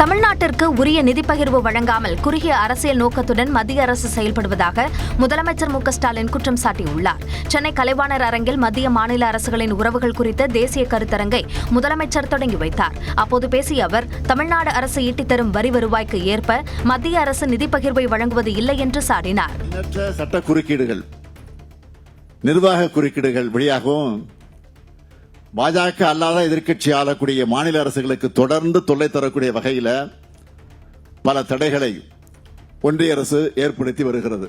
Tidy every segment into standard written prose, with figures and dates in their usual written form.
தமிழ்நாட்டிற்கு உரிய நிதி பகிர்வு வழங்காமல் குறுகிய அரசியல் நோக்கத்துடன் மத்திய அரசு செயல்படுவதாக முதலமைச்சர் மு.க.ஸ்டாலின் குற்றம் சாட்டியுள்ளார். சென்னை கலைவாணர் அரங்கில் மத்திய மாநில அரசுகளின் உறவுகள் குறித்த தேசிய கருத்தரங்கை முதலமைச்சர் தொடங்கி வைத்தார். அப்போது பேசிய அவர், தமிழ்நாடு அரசு ஈட்டித் தரும் வரி வருவாய்க்கு ஏற்ப மத்திய அரசு நிதி பகிர்வை வழங்குவது இல்லை என்று சாடினார். சட்ட குறுக்கீடுகள், நிர்வாக குறுக்கீடுகள் வழியாகவும் பாஜக அல்லாத எதிர்க்கட்சி ஆளக்கூடிய மாநில அரசுகளுக்கு தொடர்ந்து தொல்லை தரக்கூடிய வகையில் பல தடைகளை ஒன்றிய அரசு ஏற்படுத்தி வருகிறது.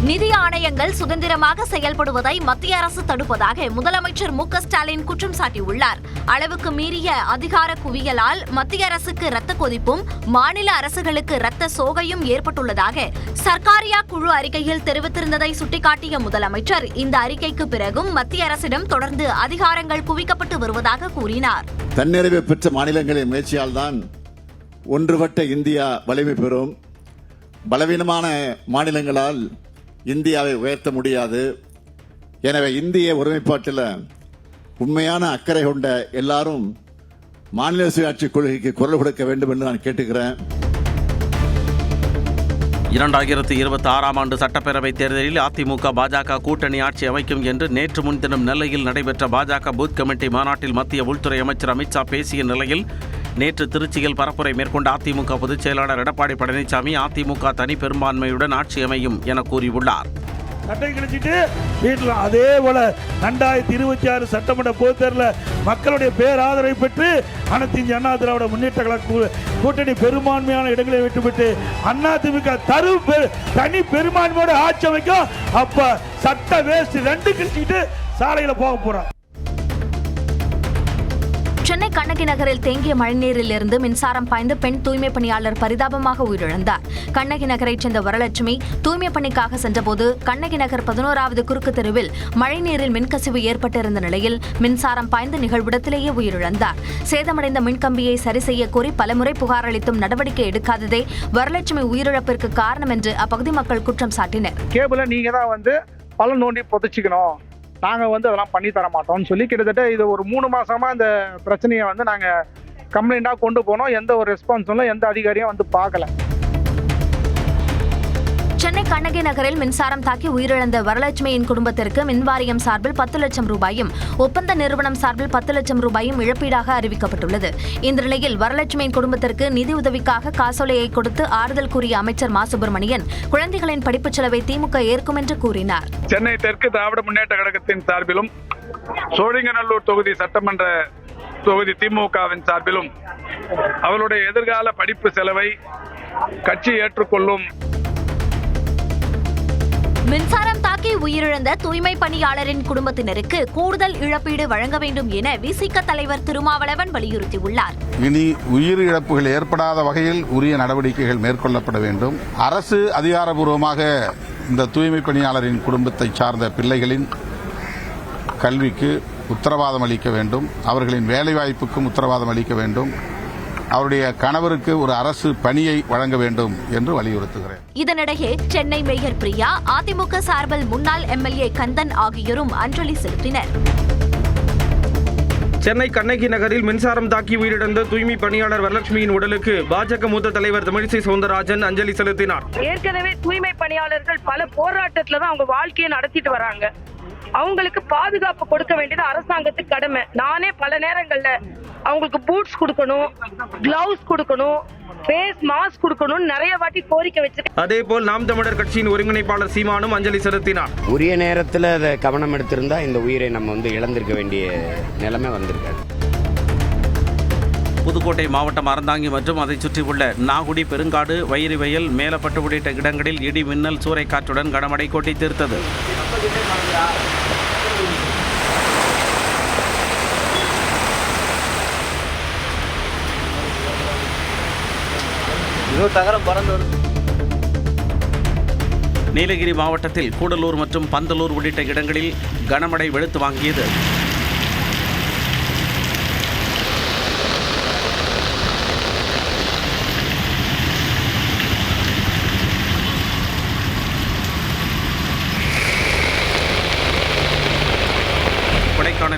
நிதி ஆணையங்கள் சுதந்திரமாக செயல்படுவதை மத்திய அரசு தடுப்பதாக முதலமைச்சர் மு.க.ஸ்டாலின் குற்றம் சாட்டியுள்ளார். அளவுக்கு மீறிய அதிகார குவியலால் மத்திய அரசுக்கு இரத்த கொதிப்பும் மாநில அரசுகளுக்கு இரத்த சோகையும் ஏற்பட்டுள்ளதாக சர்க்காரியா குழு அறிக்கையில் தெரிவித்திருந்ததை சுட்டிக்காட்டிய முதலமைச்சர், இந்த அறிக்கைக்கு பிறகும் மத்திய அரசிடம் தொடர்ந்து அதிகாரங்கள் குவிக்கப்பட்டு வருவதாக கூறினார். தன்னிறைவு பெற்ற மாநிலங்களின் முயற்சியால் தான் ஒன்றுபட்ட இந்தியா வலிமை பெறும். பலவீனமான மாநிலங்களால் இந்தியாவை உயர்த்த முடியாது. எனவே இந்திய ஒருமைப்பாட்டில் உண்மையான அக்கறை கொண்ட எல்லாரும் மாநில சுயாட்சி கொள்கைக்கு குரல் கொடுக்க வேண்டும் என்று நான் கேட்டுக்கிறேன். 2026 ஆண்டு சட்டப்பேரவைத் தேர்தலில் அதிமுக பாஜக கூட்டணி ஆட்சி அமைக்கும் என்று நேற்று முன்தினம் நெல்லையில் நடைபெற்ற பாஜக பூத் கமிட்டி மாநாட்டில் மத்திய உள்துறை அமைச்சர் அமித்ஷா பேசிய நிலையில், நேற்று திருச்சியில் பரப்புரை மேற்கொண்ட அதிமுக பொதுச் செயலாளர் எடப்பாடி பழனிசாமி, அதிமுக தனி பெரும்பான்மையுடன் ஆட்சி அமையும் என கூறியுள்ளார். சட்டை கிழிச்சிட்டு வீட்டில் அதே போல 2026 சட்டமன்ற பொதுத் தேர்தலில் மக்களுடைய பேராதரவை பெற்று அனைத்து இந்திய அண்ணா திராவிட முன்னேற்ற கழக கூட்டணி பெரும்பான்மையான இடங்களை விட்டுவிட்டு அதிமுக தனி பெரும்பான்மையோட ஆட்சி அமைக்கும். அப்ப சட்ட வேஸ்ட் 2 கிழிச்சிட்டு சாலையில போக போறாங்க. சென்னை கண்ணகி நகரில் தேங்கிய மழைநீரில் இருந்து மின்சாரம் பாய்ந்து பெண் தூய்மை பணியாளர் பரிதாபமாக உயிரிழந்தார். கண்ணகி நகரைச் சேர்ந்த வரலட்சுமி தூய்மை பணிக்காக சென்றபோது கண்ணகி நகர் 11வது குறுக்கு தெருவில் மழைநீரில் மின்கசிவு ஏற்பட்டிருந்த நிலையில் மின்சாரம் பாய்ந்து நிகழ்விடத்திலேயே உயிரிழந்தார். சேதமடைந்த மின்கம்பியை சரி செய்ய கோரி பலமுறை புகார் அளித்தும் நடவடிக்கை எடுக்காததே வரலட்சுமி உயிரிழப்பிற்கு காரணம் என்று அப்பகுதி மக்கள் குற்றம் சாட்டினர். கேபிள நீங்க தான் பள்ளம் நோண்டி புதைச்சிக்கணும், நாங்கள் அதெல்லாம் பண்ணி தர மாட்டோம்னு சொல்லி கிட்டத்தட்ட இது ஒரு 3 மாசமா இந்த பிரச்சனையை நாங்கள் கம்ப்ளைண்டாக கொண்டு போனோம். எந்த ஒரு ரெஸ்பான்ஸும் இல்லை, எந்த அதிகாரியும் பார்க்கல. சென்னை கண்ணகி நகரில் மின்சாரம் தாக்கி உயிரிழந்த வரலட்சுமியின் குடும்பத்திற்கு மின்வாரியம் சார்பில் 10 லட்சம் ரூபாயும் ஒப்பந்த நிறுவனம் சார்பில் 10 லட்சம் ரூபாயும் இழப்பீடாக அறிவிக்கப்பட்டுள்ளது. இந்த நிலையில் வரலட்சுமியின் குடும்பத்திற்கு நிதி உதவிக்காக காசோலையை கொடுத்து ஆறுதல் கூறிய அமைச்சர் மா. சுப்பிரமணியன், குழந்தைகளின் படிப்புச் செலவை திமுக ஏற்கும் என்று கூறினார். சென்னை தெற்கு திராவிட முன்னேற்ற கழகத்தின் சார்பிலும் சோழிங்கநல்லூர் தொகுதி சட்டமன்ற தொகுதி திமுகவின் சார்பிலும் அவளுடைய எதிர்கால படிப்பு செலவை கட்சி ஏற்றுக்கொள்ளும். மின்சாரம் தாக்கி உயிரிழந்த தூய்மை பணியாளரின் குடும்பத்தினருக்கு கூடுதல் இழப்பீடு வழங்க வேண்டும் என விசிக தலைவர் திருமாவளவன் வலியுறுத்தியுள்ளார். இனி உயிர் இழப்புகள் ஏற்படாத வகையில் உரிய நடவடிக்கைகள் மேற்கொள்ளப்பட வேண்டும். அரசு அதிகாரப்பூர்வமாக இந்த தூய்மை பணியாளரின் குடும்பத்தை சார்ந்த பிள்ளைகளின் கல்விக்கு உத்தரவாதம் அளிக்க வேண்டும். அவர்களின் வேலைவாய்ப்புக்கும் உத்தரவாதம் அளிக்க வேண்டும். அவருடைய கணவருக்கு ஒரு அரசு பணியை வழங்க வேண்டும் என்று வலியுறுத்துகிறேன். இதனிடையே சென்னை மேயர் பிரியா, அதிமுக சார்பில் முன்னாள் எம்எல்ஏ கந்தன் ஆகியோரும் அஞ்சலி செலுத்தினர். சென்னை கண்ணகி நகரில் மின்சாரம் தாக்கி உயிரிழந்த தூய்மை பணியாளர் வரலட்சுமியின் உடலுக்கு பாஜக மூத்த தலைவர் தமிழிசை சவுந்தரராஜன் அஞ்சலி செலுத்தினார். ஏற்கனவே தூய்மை பணியாளர்கள் பல போராட்டத்துல தான் அவங்க வாழ்க்கையை நடத்திட்டு வராங்க. அவங்களுக்கு பாதுகாப்பு கொடுக்க வேண்டியது அரசாங்கத்துக்கு கடமை. நானே பல நேரங்கள்ல அவங்களுக்கு பூட்ஸ் கொடுக்கணும், கிளவுஸ் கொடுக்கணும், ஃபேஸ் மாஸ்க் கொடுக்கணும் நிறைய வாட்டி கோரிக்கை வச்சிருக்கேன். அதேபோல் நாம் தமிழர் கட்சியின் ஒருங்கிணைப்பாளர் சீமானும் அஞ்சலி செலுத்தினார். உரிய நேரத்தில் அதை கவனம் எடுத்திருந்தா இந்த உயிரை நம்ம இழந்திருக்க வேண்டிய நிலைமை வந்திருக்காது. புதுக்கோட்டை மாவட்டம் அறந்தாங்கி மற்றும் அதை சுற்றியுள்ள நாகுடி, பெருங்காடு, வைரிவயல், மேலப்பட்டு உள்ளிட்ட இடங்களில் இடி, மின்னல், சூறைக்காற்றுடன் கனமழை கொட்டி தீர்த்தது. நீலகிரி மாவட்டத்தில் கூடலூர் மற்றும் பந்தலூர் உள்ளிட்ட இடங்களில் கனமழை வெளுத்து வாங்கியது.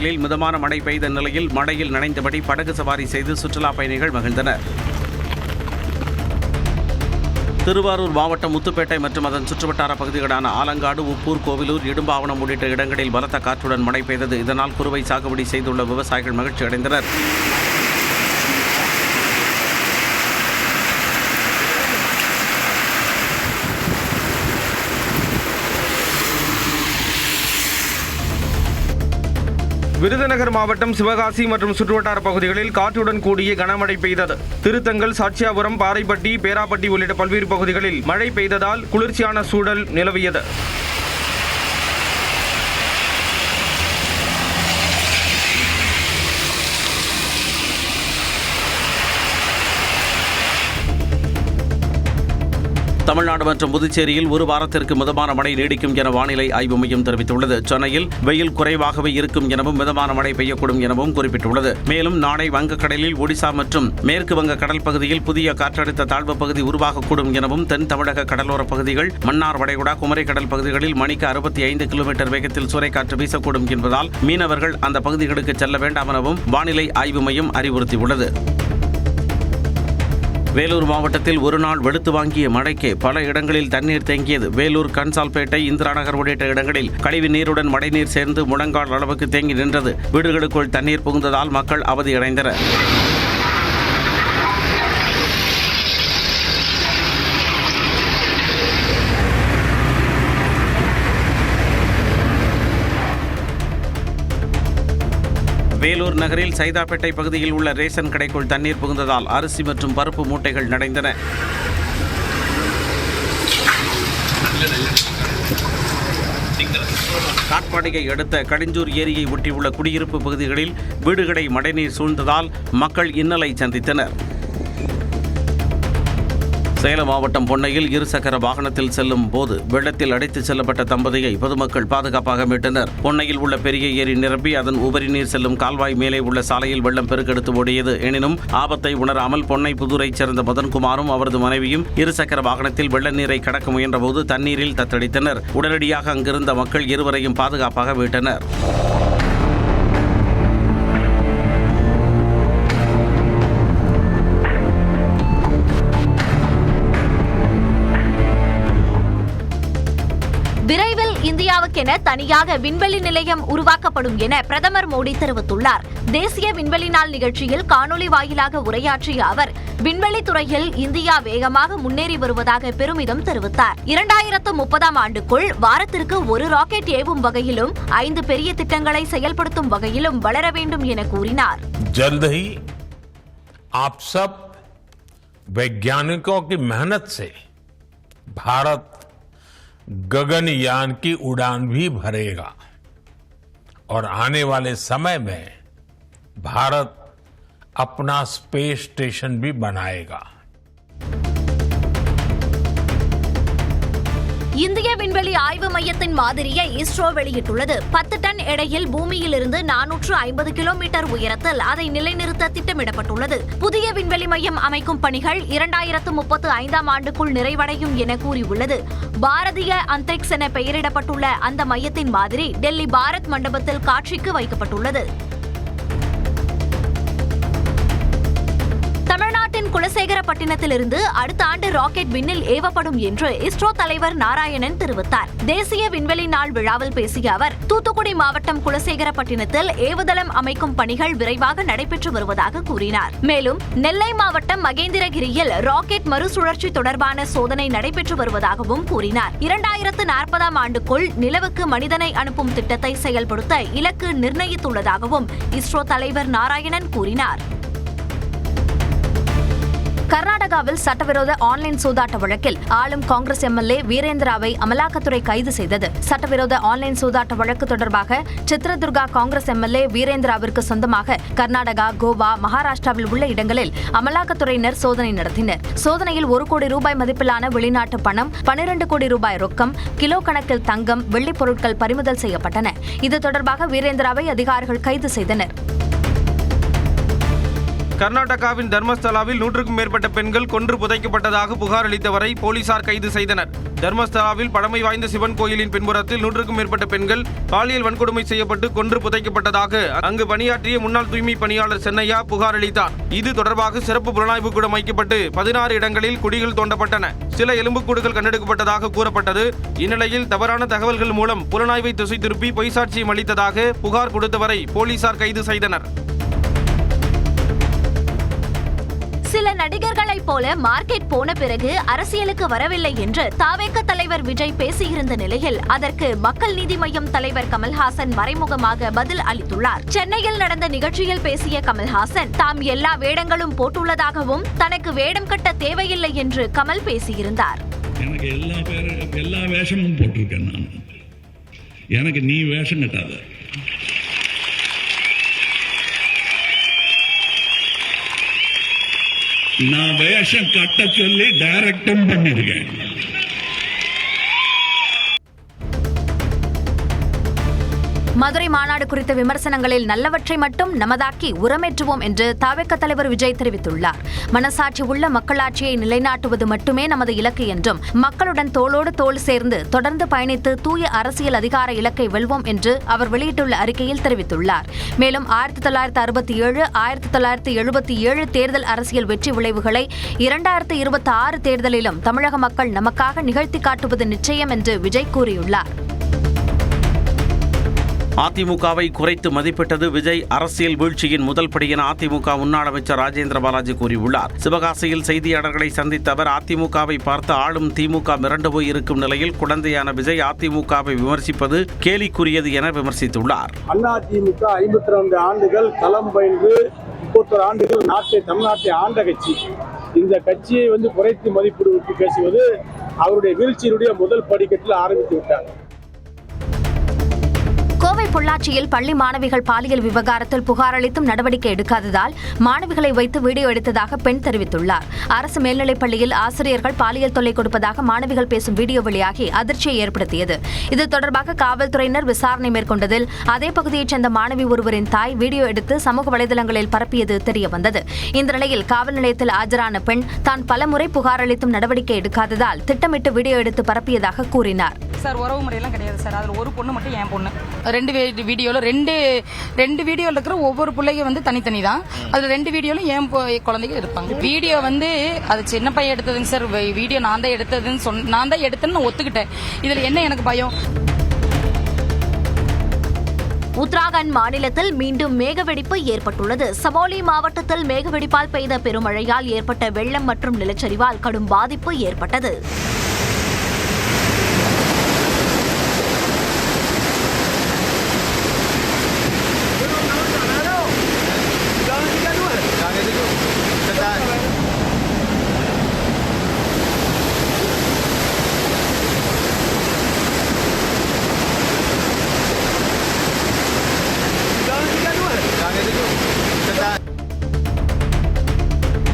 கொடைக்கானலில் மிதமான மழை பெய்த நிலையில் மழையில் நனைந்தபடி படகு சவாரி செய்து சுற்றுலா பயணிகள் மகிழ்ந்தனர். திருவாரூர் மாவட்டம் முத்துப்பேட்டை மற்றும் அதன் சுற்றுவட்டார பகுதிகளான ஆலங்காடு, உப்பூர், கோவிலூர், இடும்பாவனம் உள்ளிட்ட இடங்களில் பலத்த காற்றுடன் மழை பெய்தது. இதனால் குறுவை சாகுபடி செய்துள்ள விவசாயிகள் மகிழ்ச்சி அடைந்தனர். விருதுநகர் மாவட்டம் சிவகாசி மற்றும் சுற்றுவட்டார பகுதிகளில் காற்றுடன் கூடிய கனமழை பெய்தது. திருத்தங்கல், சாட்சியாபுரம், பாறைப்பட்டி, பேராப்பட்டி உள்ளிட்ட பல்வேறு பகுதிகளில் மழை பெய்ததால் குளிர்ச்சியான சூழல் நிலவியது. தமிழ்நாடு மற்றும் புதுச்சேரியில் ஒரு வாரத்திற்கு மிதமான மழை நீடிக்கும் என வானிலை ஆய்வு மையம் தெரிவித்துள்ளது. சென்னையில் வெயில் குறைவாகவே இருக்கும் எனவும் மிதமான மழை பெய்யக்கூடும் எனவும் குறிப்பிட்டுள்ளது. மேலும் நாளை வங்கக்கடலில் ஒடிசா மற்றும் மேற்கு வங்க கடல் பகுதியில் புதிய காற்றழுத்த தாழ்வு பகுதி உருவாகக்கூடும் எனவும், தென் தமிழக கடலோர பகுதிகள், மன்னார் வளைகுடா, குமரி கடல் பகுதிகளில் மணிக்கு 65 கிலோமீட்டர் வேகத்தில் சூறைக்காற்று வீசக்கூடும் என்பதால் மீனவர்கள் அந்த பகுதிகளுக்கு செல்ல வேண்டாம் எனவும் வானிலை ஆய்வு மையம் அறிவுறுத்தியுள்ளது. வேலூர் மாவட்டத்தில் ஒருநாள் வெளுத்து வாங்கிய மழைக்கு பல இடங்களில் தண்ணீர் தேங்கியது. வேலூர், கன்சால்பேட்டை, இந்திராநகர் உள்ளிட்ட இடங்களில் கழிவு நீருடன் மழைநீர் சேர்ந்து முழங்கால் அளவுக்கு தேங்கி நின்றது. வீடுகளுக்குள் தண்ணீர் புகுந்ததால் மக்கள் அவதியடைந்தனர். வேலூர் நகரில் சைதாப்பேட்டை பகுதியில் உள்ள ரேஷன் கடைக்குள் தண்ணீர் புகுந்ததால் அரிசி மற்றும் பருப்பு மூட்டைகள் நனைந்தன. காட்பாடியை அடுத்த கடிஞ்சூர் ஏரியை ஒட்டியுள்ள குடியிருப்பு பகுதிகளில் வீடுகளை மழைநீர் சூழ்ந்ததால் மக்கள் இன்னலை சந்தித்தனர். சேலம் மாவட்டம் பொன்னையில் இருசக்கர வாகனத்தில் செல்லும் போது வெள்ளத்தில் அடித்துச் செல்லப்பட்ட தம்பதியை பொதுமக்கள் பாதுகாப்பாக மீட்டனர். பொன்னையில் உள்ள பெரிய ஏரி நிரம்பி அதன் உபரி நீர் செல்லும் கால்வாய் மேலே உள்ள சாலையில் வெள்ளம் பெருக்கெடுத்து ஓடியது. எனினும் ஆபத்தை உணராமல் பொன்னை புதூரைச் சேர்ந்த மதன்குமாரும் அவரது மனைவியும் இருசக்கர வாகனத்தில் வெள்ள நீரை கடக்க முயன்றபோது தண்ணீரில் தத்தளித்தனர். உடனடியாக அங்கிருந்த மக்கள் இருவரையும் பாதுகாப்பாக மீட்டனர். விரைவில் இந்தியாவுக்கென தனியாக விண்வெளி நிலையம் உருவாக்கப்படும் என பிரதமர் மோடி தெரிவித்துள்ளார். தேசிய விண்வெளி நாள் நிகழ்ச்சியில் காணொலி வாயிலாக உரையாற்றிய அவர் விண்வெளி துறையில் இந்தியா வேகமாக முன்னேறி வருவதாக பெருமிதம் தெரிவித்தார். 2030ஆம் ஆண்டுக்குள் வாரத்திற்கு ஒரு ராக்கெட் ஏவும் வகையிலும் 5 பெரிய திட்டங்களை செயல்படுத்தும் வகையிலும் வளர வேண்டும் என கூறினார். जल्द ही आप सब वैज्ञानिकों की मेहनत से भारत गगनयान की उड़ान भी भरेगा और आने वाले समय में भारत अपना स्पेस स्टेशन भी बनाएगा. இந்திய விண்வெளி ஆய்வு மையத்தின் மாதிரியை இஸ்ரோ வெளியிட்டுள்ளது. 10 டன் எடையில் பூமியிலிருந்து 450 கிலோமீட்டர் உயரத்தில் அதை நிலைநிறுத்த திட்டமிடப்பட்டுள்ளது. புதிய விண்வெளி மையம் அமைக்கும் பணிகள் 2035ஆம் ஆண்டுக்குள் நிறைவடையும் என கூறியுள்ளது. பாரதிய அந்தரிக்ஸ் என பெயரிடப்பட்டுள்ள அந்த மையத்தின் மாதிரி டெல்லி பாரத் மண்டபத்தில் காட்சிக்கு வைக்கப்பட்டுள்ளது. தமிழ்நாட்டின் குலசேகரப்பட்டினத்திலிருந்து அடுத்த ஆண்டு ராக்கெட் விண்ணில் ஏவப்படும் என்று இஸ்ரோ தலைவர் நாராயணன் தெரிவித்தார். தேசிய விண்வெளி நாள் விழாவில் பேசிய அவர் தூத்துக்குடி மாவட்டம் குலசேகரப்பட்டினத்தில் ஏவுதளம் அமைக்கும் பணிகள் விரைவாக நடைபெற்று வருவதாக கூறினார். மேலும் நெல்லை மாவட்டம் மகேந்திரகிரியில் ராக்கெட் மறுசுழற்சி தொடர்பான சோதனை நடைபெற்று வருவதாகவும் கூறினார். 2040ஆம் ஆண்டுக்குள் நிலவுக்கு மனிதனை அனுப்பும் திட்டத்தை செயல்படுத்த இலக்கு நிர்ணயித்துள்ளதாகவும் இஸ்ரோ தலைவர் நாராயணன் கூறினார். கர்நாடகாவில் சட்டவிரோத ஆன்லைன் சூதாட்ட வழக்கில் ஆளும் காங்கிரஸ் எம்எல்ஏ வீரேந்திராவை அமலாக்கத்துறை கைது செய்தது. சட்டவிரோத ஆன்லைன் சூதாட்ட வழக்கு தொடர்பாக சித்ரதுர்கா காங்கிரஸ் எம்எல்ஏ வீரேந்திராவிற்கு சொந்தமாக கர்நாடகா, கோவா, மகாராஷ்டிராவில் உள்ள இடங்களில் அமலாக்கத்துறையினர் சோதனை நடத்தினர். சோதனையில் 1 கோடி ரூபாய் மதிப்பிலான வெளிநாட்டு பணம், 12 கோடி ரூபாய் ரொக்கம், கிலோ கணக்கில் தங்கம், வெள்ளிப் பொருட்கள் பறிமுதல் செய்யப்பட்டன. இது தொடர்பாக வீரேந்திராவை அதிகாரிகள் கைது செய்தனர். கர்நாடகாவின் தர்மஸ்தலாவில் 100க்கும் மேற்பட்ட பெண்கள் கொன்று புதைக்கப்பட்டதாக புகார் அளித்தவரை போலீசார் கைது செய்தனர். தர்மஸ்தலாவில் பழமை வாய்ந்த சிவன் கோயிலின் பின்புறத்தில் 100க்கும் மேற்பட்ட பெண்கள் பாலியல் வன்கொடுமை செய்யப்பட்டு கொன்று புதைக்கப்பட்டதாக அங்கு பணியாற்றிய முன்னாள் தூய்மை பணியாளர் சென்னையா புகார் அளித்தார். இது தொடர்பாக சிறப்பு புலனாய்வு கூடம் அமைக்கப்பட்டு 16 இடங்களில் குழிகள் தோண்டப்பட்டன. சில எலும்புக்கூடுகள் கண்டெடுக்கப்பட்டதாக கூறப்பட்டது. இந்நிலையில் தவறான தகவல்கள் மூலம் புலனாய்வை திசை திருப்பி பொய் சாட்சியம் அளித்ததாக புகார் கொடுத்தவரை போலீசார் கைது செய்தனர். சில நடிகர்களைப் போல மார்க்கெட் போன பிறகு அரசியலுக்கு வரவில்லை என்று தாவேக தலைவர் விஜய் பேசியிருந்த நிலையில் அதற்கு மக்கள் நீதி மய்யம் தலைவர் கமல்ஹாசன் மறைமுகமாக பதில் அளித்துள்ளார். சென்னையில் நடந்த நிகழ்ச்சியில் பேசிய கமல்ஹாசன் தாம் எல்லா வேடங்களும் போட்டுள்ளதாகவும் தனக்கு வேடம் கட்ட தேவையில்லை என்று கமல் பேசியிருந்தார். எனக்கு எல்லா வேஷமும் போட்டிருக்கேன். நான் எனக்கு நீ வேஷம் கட்டாத. நான் வேஷம் கட்ட சொல்லி டைரக்டும் பண்ணிருக்கேன். மதுரை மாநாடு குறித்த விமர்சனங்களில் நல்லவற்றை மட்டும் நமதாக்கி உரமேற்றுவோம் என்று தாவேக தலைவர் விஜய் தெரிவித்துள்ளார். மனசாட்சி உள்ள மக்களாட்சியை நிலைநாட்டுவது மட்டுமே நமது இலக்கு என்றும் மக்களுடன் தோளோடு தோள் சேர்ந்து தொடர்ந்து பயணித்து தூய அரசியல் அதிகார இலக்கை வெல்வோம் என்று அவர் வெளியிட்டுள்ள அறிக்கையில் தெரிவித்துள்ளார். மேலும் 1967, 1977 தேர்தல் அரசியல் வெற்றி விளைவுகளை 2026 தேர்தலிலும் தமிழக மக்கள் நமக்காக நிகழ்த்தி காட்டுவது நிச்சயம் என்று விஜய் கூறியுள்ளார். அதிமுகவை குறைத்து மதிப்பிட்டது விஜய் அரசியல் வீழ்ச்சியின் முதல் படி என அதிமுக முன்னாள் அமைச்சர் ராஜேந்திர பாலாஜி கூறியுள்ளார். சிவகாசியில் செய்தியாளர்களை சந்தித்த அவர் அதிமுகவை பார்த்து ஆளும் திமுக மிரண்டு போய் இருக்கும் நிலையில் குழந்தையான விஜய் அதிமுகவை விமர்சிப்பது கேலிக்குரியது என விமர்சித்துள்ளார். அதிமுக 52 ஆண்டுகள் களம் பயின்று 31 ஆண்டுகள் தமிழ்நாட்டை ஆண்ட கட்சி. இந்த கட்சியை குறைத்து மதிப்பிடுவது பேசுவது அவருடைய வீழ்ச்சியினுடைய முதல் படிக்கட்டில் ஆரம்பித்து விட்டார். கோவை பொள்ளாச்சியில் பள்ளி மாணவிகள் பாலியல் விவகாரத்தில் புகார் அளித்தும் நடவடிக்கை எடுக்காததால் மாணவிகளை வைத்து வீடியோ எடுத்ததாக பெண் தெரிவித்துள்ளார். அரசு மேல்நிலைப் பள்ளியில் ஆசிரியர்கள் பாலியல் தொல்லை கொடுப்பதாக மாணவிகள் பேசும் வீடியோ வெளியாகி அதிர்ச்சியை ஏற்படுத்தியது. இது தொடர்பாக காவல்துறையினர் விசாரணை மேற்கொண்டதில் அதே பகுதியைச் சேர்ந்த மாணவி ஒருவரின் தாய் வீடியோ எடுத்து சமூக வலைதளங்களில் பரப்பியது தெரியவந்தது. இந்த நிலையில் காவல் நிலையத்தில் ஆஜரான பெண் தான் பலமுறை புகார் அளித்தும் நடவடிக்கை எடுக்காததால் திட்டமிட்டு வீடியோ எடுத்து பரப்பியதாக கூறினார். சார், உறவு முறையெல்லாம் கிடையாது சார். அதில் ஒரு பொண்ணு மட்டும் என் பொண்ணு. ரெண்டு வீடியோவில் இருக்கிற ஒவ்வொரு பிள்ளைங்க தனித்தனி தான். அதில் 2 வீடியோலும் என் குழந்தைங்க இருப்பாங்க. வீடியோ அது சின்ன பையன் எடுத்ததுங்க சார். வீடியோ நான் தான் எடுத்தேன்னு நான் ஒத்துக்கிட்டேன். இதில் என்ன எனக்கு பயம்? உத்தராகண்ட் மாநிலத்தில் மீண்டும் மேகவெடிப்பு ஏற்பட்டுள்ளது. சமோலி மாவட்டத்தில் மேகவெடிப்பால் பெய்த பெருமழையால் ஏற்பட்ட வெள்ளம் மற்றும் நிலச்சரிவால் கடும் பாதிப்பு ஏற்பட்டது.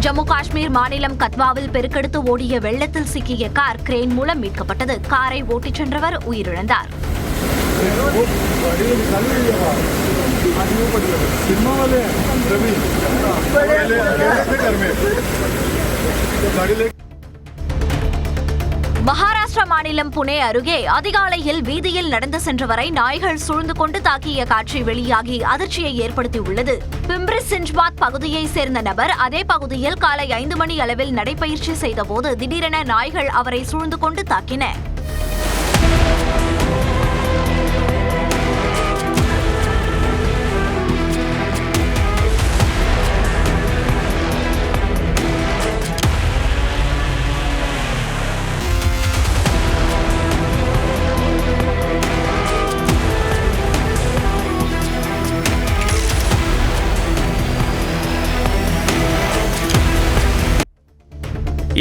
ஜம்மு காஷ்மீர் மாநிலம் கத்வாவில் பெருக்கெடுத்து ஓடிய வெள்ளத்தில் சிக்கிய கார் கிரேன் மூலம் மீட்கப்பட்டது. காரை ஓட்டிச் சென்றவர் உயிரிழந்தார். மகாராஷ்டிரா மாநிலம் புனே அருகே அதிகாலையில் வீதியில் நடந்து சென்றவரை நாய்கள் சூழ்ந்து கொண்டு தாக்கிய காட்சி வெளியாகி அதிர்ச்சியை ஏற்படுத்தியுள்ளது. பிம்ப்ரி சிஞ்ச்பாத் பகுதியை சேர்ந்த நபர் அதே பகுதியில் காலை 5 மணி அளவில் நடைபயிற்சி செய்தபோது திடீரென நாய்கள் அவரை சூழ்ந்து கொண்டு தாக்கின.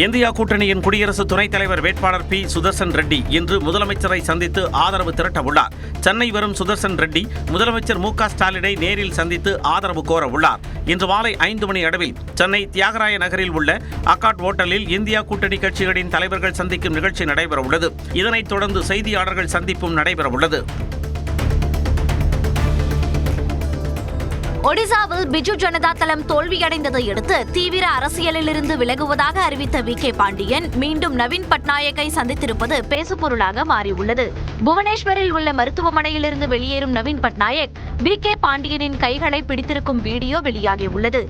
இந்தியா கூட்டணியின் குடியரசு துணைத் தலைவர் வேட்பாளர் பி. சுதர்சன் ரெட்டி இன்று முதலமைச்சரை சந்தித்து ஆதரவு திரட்ட உள்ளார். சென்னை வரும் சுதர்சன் ரெட்டி முதலமைச்சர் மு.க. ஸ்டாலினை நேரில் சந்தித்து ஆதரவு கோர உள்ளார். இன்று மாலை 5 மணி அளவில் சென்னை தியாகராய நகரில் உள்ள அக்காட் ஓட்டலில் இந்தியா கூட்டணி கட்சிகளின் தலைவர்கள் சந்திக்கும் நிகழ்ச்சி நடைபெறவுள்ளது. இதனைத் தொடர்ந்து செய்தியாளர்கள் சந்திப்பும் நடைபெறவுள்ளது. ஒடிசாவில் பிஜு ஜனதா தளம் தோல்வியடைந்ததை அடுத்து தீவிர அரசியலில் இருந்து விலகுவதாக அறிவித்த வி.கே. பாண்டியன் மீண்டும் நவீன் பட்நாயக்கை சந்தித்திருப்பது பேசுபொருளாக மாறியுள்ளது. புவனேஸ்வரில் உள்ள மருத்துவமனையிலிருந்து வெளியேறும் நவீன் பட்நாயக் வி.கே. பாண்டியனின் கைகளை பிடித்திருக்கும் வீடியோ வெளியாகியுள்ளது.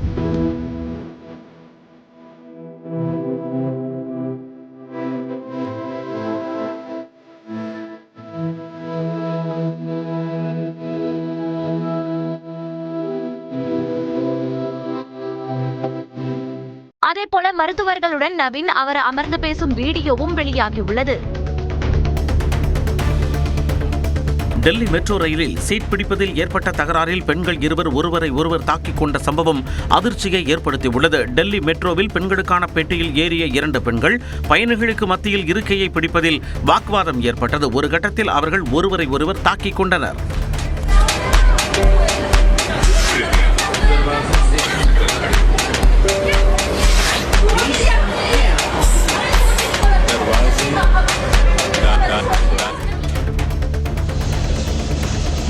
அதேபோல மருத்துவர்களுடன் நவீன் அவர் அமர்ந்து பேசும் வீடியோவும் வெளியாகியுள்ளது. டெல்லி மெட்ரோ ரயிலில் சீட் பிடிப்பதில் ஏற்பட்ட தகராறில் பெண்கள் இருவர் ஒருவரை ஒருவர் தாக்கிக் கொண்ட சம்பவம் அதிர்ச்சியை ஏற்படுத்தியுள்ளது. டெல்லி மெட்ரோவில் பெண்களுக்கான பெட்டியில் ஏறிய 2 பெண்கள் பயணிகளுக்கு மத்தியில் இருக்கையை பிடிப்பதில் வாக்குவாதம் ஏற்பட்டது. ஒரு கட்டத்தில் அவர்கள் ஒருவரை ஒருவர் தாக்கிக் கொண்டனர்.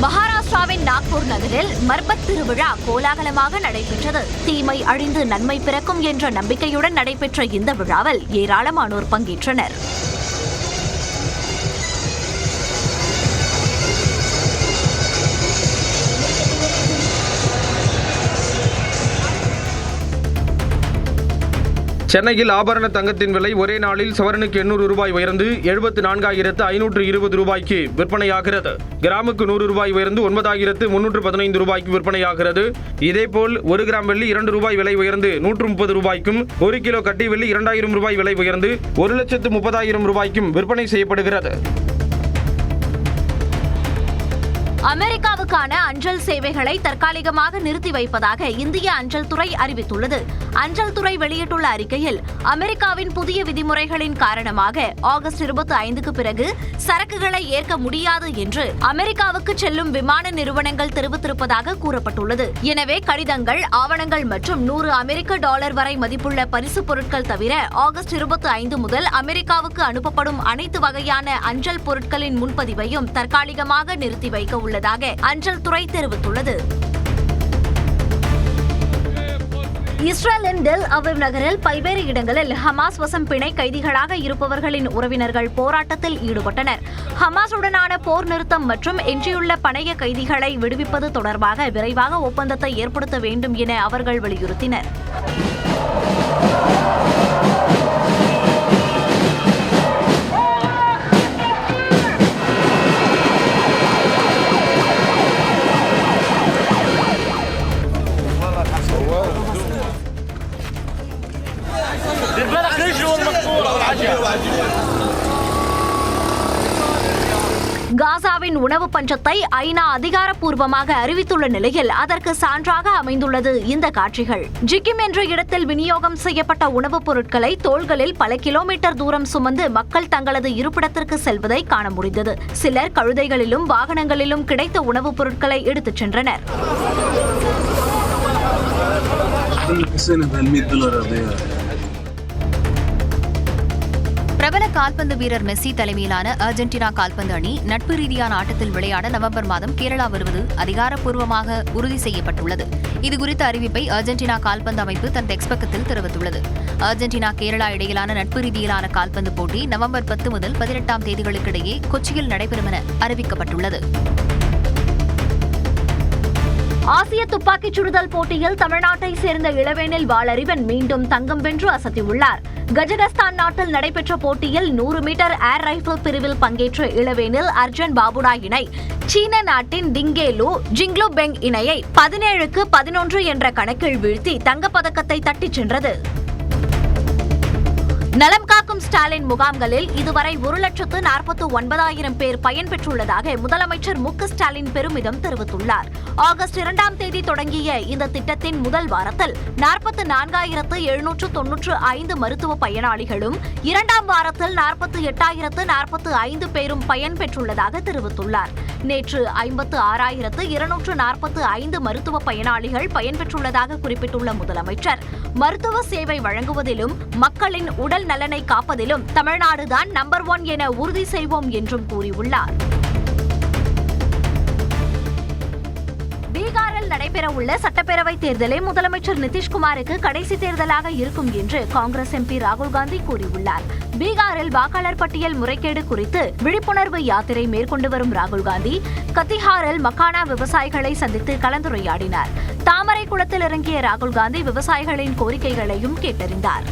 மகாராஷ்டிராவின் நாக்பூர் நகரில் மர்பத் திருவிழா கோலாகலமாக நடைபெற்றது. தீமை அழிந்து நன்மை பிறக்கும் என்ற நம்பிக்கையுடன் நடைபெற்ற இந்த விழாவில் ஏராளமானோர் பங்கேற்றனர். சென்னையில் ஆபரண தங்கத்தின் விலை ஒரே நாளில் சவரனுக்கு 800 ரூபாய் உயர்ந்து 74,520 ரூபாய்க்கு விற்பனையாகிறது. கிராமுக்கு 100 ரூபாய் உயர்ந்து 9,315 ரூபாய்க்கு விற்பனையாகிறது. இதேபோல் 1 கிராம் வெள்ளி 2 ரூபாய் விலை உயர்ந்து 130 ரூபாய்க்கும், 1 கிலோ கட்டி வெள்ளி 2,000 ரூபாய் விலை உயர்ந்து 1,30,000 ரூபாய்க்கும் விற்பனை செய்யப்படுகிறது. அமெரிக்காவுக்கான அஞ்சல் சேவைகளை தற்காலிகமாக நிறுத்தி வைப்பதாக இந்திய அஞ்சல் துறை அறிவித்துள்ளது. அஞ்சல் துறை வெளியிட்டுள்ள அறிக்கையில், அமெரிக்காவின் புதிய விதிமுறைகளின் காரணமாக ஆகஸ்ட் 25க்கு பிறகு சரக்குகளை ஏற்க முடியாது என்று அமெரிக்காவுக்கு செல்லும் விமான நிறுவனங்கள் தெரிவித்திருப்பதாக கூறப்பட்டுள்ளது. எனவே கடிதங்கள், ஆவணங்கள் மற்றும் $100 அமெரிக்க வரை மதிப்புள்ள பரிசு பொருட்கள் தவிர ஆகஸ்ட் 25 முதல் அமெரிக்காவுக்கு அனுப்பப்படும் அனைத்து வகையான அஞ்சல் பொருட்களின் முன்பதிவையும் தற்காலிகமாக நிறுத்தி வைக்க உள்ளதாக அஞ்சல் துறை தெரிவித்துள்ளது. இஸ்ரேலின் டெல் அவிவ் நகரில் பல்வேறு இடங்களில் ஹமாஸ் வசம் பிணை கைதிகளாக இருப்பவர்களின் உறவினர்கள் போராட்டத்தில் ஈடுபட்டனர். ஹமாஸுடனான போர் நிறுத்தம் மற்றும் எஞ்சியுள்ள பணைய கைதிகளை விடுவிப்பது தொடர்பாக விரைவாக ஒப்பந்தத்தை ஏற்படுத்த வேண்டும் என அவர்கள் வலியுறுத்தினர். காசாவின் உணவு பஞ்சத்தை ஐநா அதிகாரப்பூர்வமாக அறிவித்துள்ள நிலையில் அதற்கு சான்றாக அமைந்துள்ளது இந்த காட்சிகள். ஜிக்கிம் என்ற இடத்தில் விநியோகம் செய்யப்பட்ட உணவுப் பொருட்களை தோள்களில் பல கிலோமீட்டர் தூரம் சுமந்து மக்கள் தங்களது இருப்பிடத்திற்கு செல்வதை காண முடிந்தது. சிலர் கழுதைகளிலும் வாகனங்களிலும் கிடைத்த உணவுப் பொருட்களை எடுத்துச் சென்றனர். பிரபல கால்பந்து வீரர் மெஸ்ஸி தலைமையிலான அர்ஜென்டினா கால்பந்து அணி நட்பு ரீதியான ஆட்டத்தில் விளையாட நவம்பர் மாதம் கேரளா வருவது அதிகாரப்பூர்வமாக உறுதி செய்யப்பட்டுள்ளது. இதுகுறித்த அறிவிப்பை அர்ஜென்டினா கால்பந்து அமைப்பு தன் எக்ஸ் பக்கத்தில் தெரிவித்துள்ளது. அர்ஜென்டினா கேரளா இடையிலான நட்பு ரீதியிலான கால்பந்து போட்டி நவம்பர் 10 முதல் 18 தேதிகளுக்கிடையே கொச்சியில் நடைபெறும் என அறிவிக்கப்பட்டுள்ளது. ஆசிய துப்பாக்கிச் சுடுதல் போட்டியில் தமிழ்நாட்டை சேர்ந்த இளவேனில் வாளறிவன் மீண்டும் தங்கம் வென்று அசத்தியுள்ளார். கஜகஸ்தான் நாட்டில் நடைபெற்ற போட்டியில் 100 மீட்டர் ஏர் ரைபிள் பிரிவில் பங்கேற்ற இளவேனில் அர்ஜுன் பாபுடா இணை சீன நாட்டின் டிங்கேலு ஜிங்லு பெங் இணையை 17க்கு 11 என்ற கணக்கில் வீழ்த்தி தங்கப்பதக்கத்தை தட்டிச் சென்றது. நலம் காக்கும் ஸ்டாலின் முகாம்களில் இதுவரை 1,49,000 பேர் பயன்பெற்றுள்ளதாக முதலமைச்சர் மு.க. ஸ்டாலின் பெருமிதம் தெரிவித்துள்ளார். ஆகஸ்ட் 2ஆம் தேதி தொடங்கிய இந்த திட்டத்தின் முதல் வாரத்தில் 44,795 மருத்துவ பயனாளிகளும் 2ஆம் வாரத்தில் 48,045 பேரும் பயன்பெற்றுள்ளதாக தெரிவித்துள்ளார். நேற்று 56,245 மருத்துவ பயனாளிகள் பயன்பெற்றுள்ளதாக குறிப்பிட்டுள்ள முதலமைச்சர், மருத்துவ சேவை வழங்குவதிலும் மக்களின் உடல் நலனை காப்பதிலும் தமிழ்நாடுதான் நம்பர் 1 என உறுதி செய்வோம் என்றும் கூறியுள்ளார். பீகாரில் நடைபெற்ற நடைபெறவுள்ள சட்டப்பேரவை தேர்தலே முதலமைச்சர் நிதிஷ்குமாருக்கு கடைசி தேர்தலாக இருக்கும் என்று காங்கிரஸ் எம்பி ராகுல் காந்தி கூறியுள்ளார். பீகாரில் வாக்காளர் பட்டியல் முறைகேடு குறித்து விழிப்புணர்வு யாத்திரை மேற்கொண்டு வரும் ராகுல் காந்தி கத்திஹாரில் மக்கானா விவசாயிகளை சந்தித்து கலந்துரையாடினார். தாமரை குளத்தில் இறங்கிய ராகுல் காந்தி விவசாயிகளின் கோரிக்கைகளையும் கேட்டறிந்தார்.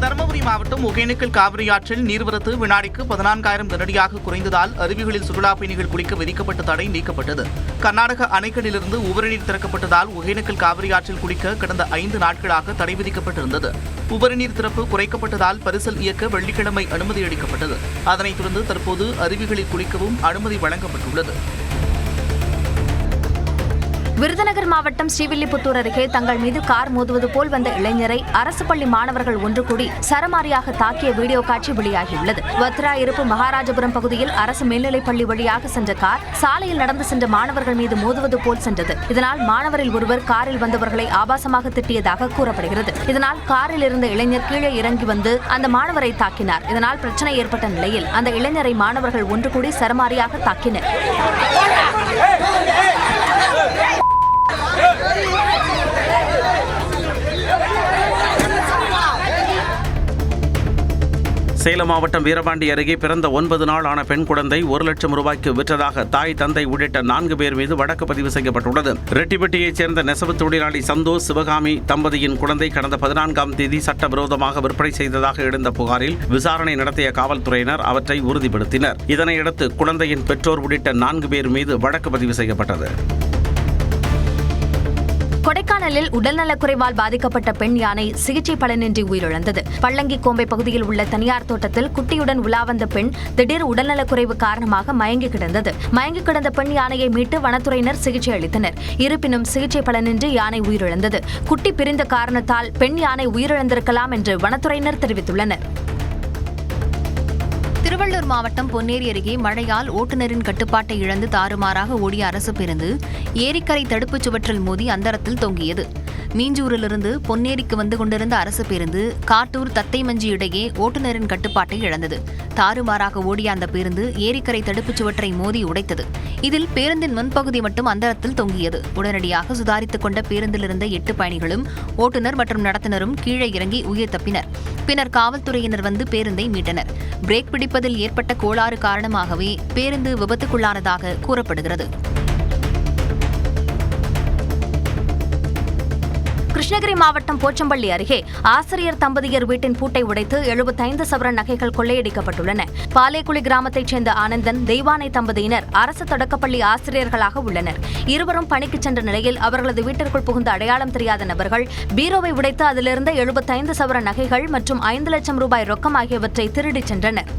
தருமபுரி மாவட்டம் ஒகேனக்கல் காவிரி ஆற்றில் நீர்வரத்து வினாடிக்கு 14,000 கனடியாக குறைந்ததால் அருவிகளில் சுற்றுலா பயணிகள் குளிக்க விதிக்கப்பட்ட தடை நீக்கப்பட்டது. கர்நாடக அணைகளிலிருந்து உபரிநீர் திறக்கப்பட்டதால் ஒகேனக்கல் காவிரி ஆற்றில் குளிக்க கடந்த 5 நாட்களாக தடை விதிக்கப்பட்டிருந்தது. உபரிநீர் திறப்பு குறைக்கப்பட்டதால் பரிசல் இயக்க வெள்ளிக்கிழமை அனுமதி அளிக்கப்பட்டது. அதனைத் தொடர்ந்து தற்போது அருவிகளில் குளிக்கவும் அனுமதி வழங்கப்பட்டுள்ளது. விருதுநகர் மாவட்டம் ஸ்ரீவில்லிபுத்தூர் அருகே தங்கள் மீது கார் மோதுவது போல் வந்த இளைஞரை அரசு பள்ளி மாணவர்கள் ஒன்று கூடி சரமாரியாக தாக்கிய வீடியோ காட்சி வெளியாகியுள்ளது. வத்ரா இருப்பு மகாராஜபுரம் பகுதியில் அரசு மேல்நிலைப் பள்ளி வழியாக சென்ற கார் சாலையில் நடந்து சென்ற மாணவர்கள் மீது மோதுவது போல் சென்றது. இதனால் மாணவரில் ஒருவர் காரில் வந்தவர்களை ஆபாசமாக திட்டியதாக கூறப்படுகிறது. இதனால் காரில் இருந்த இளைஞர் கீழே இறங்கி வந்து அந்த மாணவரை தாக்கினார். இதனால் பிரச்சனை ஏற்பட்ட நிலையில் அந்த இளைஞரை மாணவர்கள் ஒன்று கூடி சரமாரியாக தாக்கினர். சேலம் மாவட்டம் வீரபாண்டி அருகே பிறந்த 9 நாள் ஆன பெண் குழந்தை 1 லட்சம் ரூபாய்க்கு விற்றதாக தாய் தந்தை உள்ளிட்ட 4 பேர் மீது வழக்கு பதிவு செய்யப்பட்டுள்ளது. ரெட்டிப்பட்டியைச் சேர்ந்த நெசவு தொழிலாளி சந்தோஷ் சிவகாமி தம்பதியின் குழந்தை கடந்த 14ஆம் தேதி சட்டவிரோதமாக விற்பனை செய்ததாக எழுந்த புகாரில் விசாரணை நடத்திய காவல்துறையினர் அவற்றை உறுதிப்படுத்தினர். இதனையடுத்து குழந்தையின் பெற்றோர் உள்ளிட்ட 4 பேர் மீது வழக்கு பதிவு செய்யப்பட்டது. கொடைக்கானலில் உடல்நலக்குறைவால் பாதிக்கப்பட்ட பெண் யானை சிகிச்சை பலனின்றி உயிரிழந்தது. பள்ளங்கி கோம்பை பகுதியில் உள்ள தனியார் தோட்டத்தில் குட்டியுடன் உலா வந்த பெண் திடீர் உடல்நலக்குறைவு காரணமாக மயங்கி கிடந்தது. மயங்கி கிடந்த பெண் யானையை மீட்டு வனத்துறையினர் சிகிச்சை அளித்தனர். இருப்பினும் சிகிச்சை பலனின்றி யானை உயிரிழந்தது. குட்டி பிரிந்த காரணத்தால் பெண் யானை உயிரிழந்திருக்கலாம் என்று வனத்துறையினர் தெரிவித்துள்ளனர். திருவள்ளூர் மாவட்டம் பொன்னேரி அருகே மழையால் ஓட்டுநரின் கட்டுப்பாட்டை இழந்து தாறுமாறாக ஓடிய அரசு பேருந்து ஏரிக்கரை தடுப்புச் சுவற்றில் மோதி அந்தரத்தில் தொங்கியது. மீஞ்சூரிலிருந்து பொன்னேரிக்கு வந்து கொண்டிருந்த அரசு பேருந்து காட்டூர் தத்தைமஞ்சி இடையே ஓட்டுநரின் கட்டுப்பாட்டை இழந்தது. தாறுமாறாக ஓடிய அந்த பேருந்து ஏரிக்கரை தடுப்புச் சுவற்றை மோதி உடைத்தது. இதில் பேருந்தின் முன்பகுதி மட்டும் அந்தரத்தில் தொங்கியது. உடனடியாக சுதாரித்துக் கொண்ட பேருந்தில் இருந்த 8 பயணிகளும் ஓட்டுநர் மற்றும் நடத்துனரும் கீழே இறங்கி உயிர் தப்பினர். பின்னர் காவல்துறையினர் வந்து பேருந்தை மீட்டனர். பிரேக் பிடிப்பதில் ஏற்பட்ட கோளாறு காரணமாகவே பேருந்து விபத்துக்குள்ளானதாக கூறப்படுகிறது. கிருஷ்ணகிரி மாவட்டம் போச்சம்பள்ளி அருகே ஆசிரியர் தம்பதியர் வீட்டின் பூட்டை உடைத்து 75 சவரன் நகைகள் கொள்ளையடிக்கப்பட்டுள்ளன. பாலேக்குளி கிராமத்தைச் சேர்ந்த ஆனந்தன், தெய்வானை தம்பதியினர் அரசு தொடக்கப்பள்ளி ஆசிரியர்களாக உள்ளனர். இருவரும் பணிக்கு சென்ற நிலையில் அவர்களது வீட்டிற்குள் புகுந்த அடையாளம் தெரியாத நபர்கள் பீரோவை உடைத்து அதிலிருந்த 75 சவரன் நகைகள் மற்றும் 5 லட்சம் ரூபாய் ரொக்கம் ஆகியவற்றை திருடிச் சென்றனர்.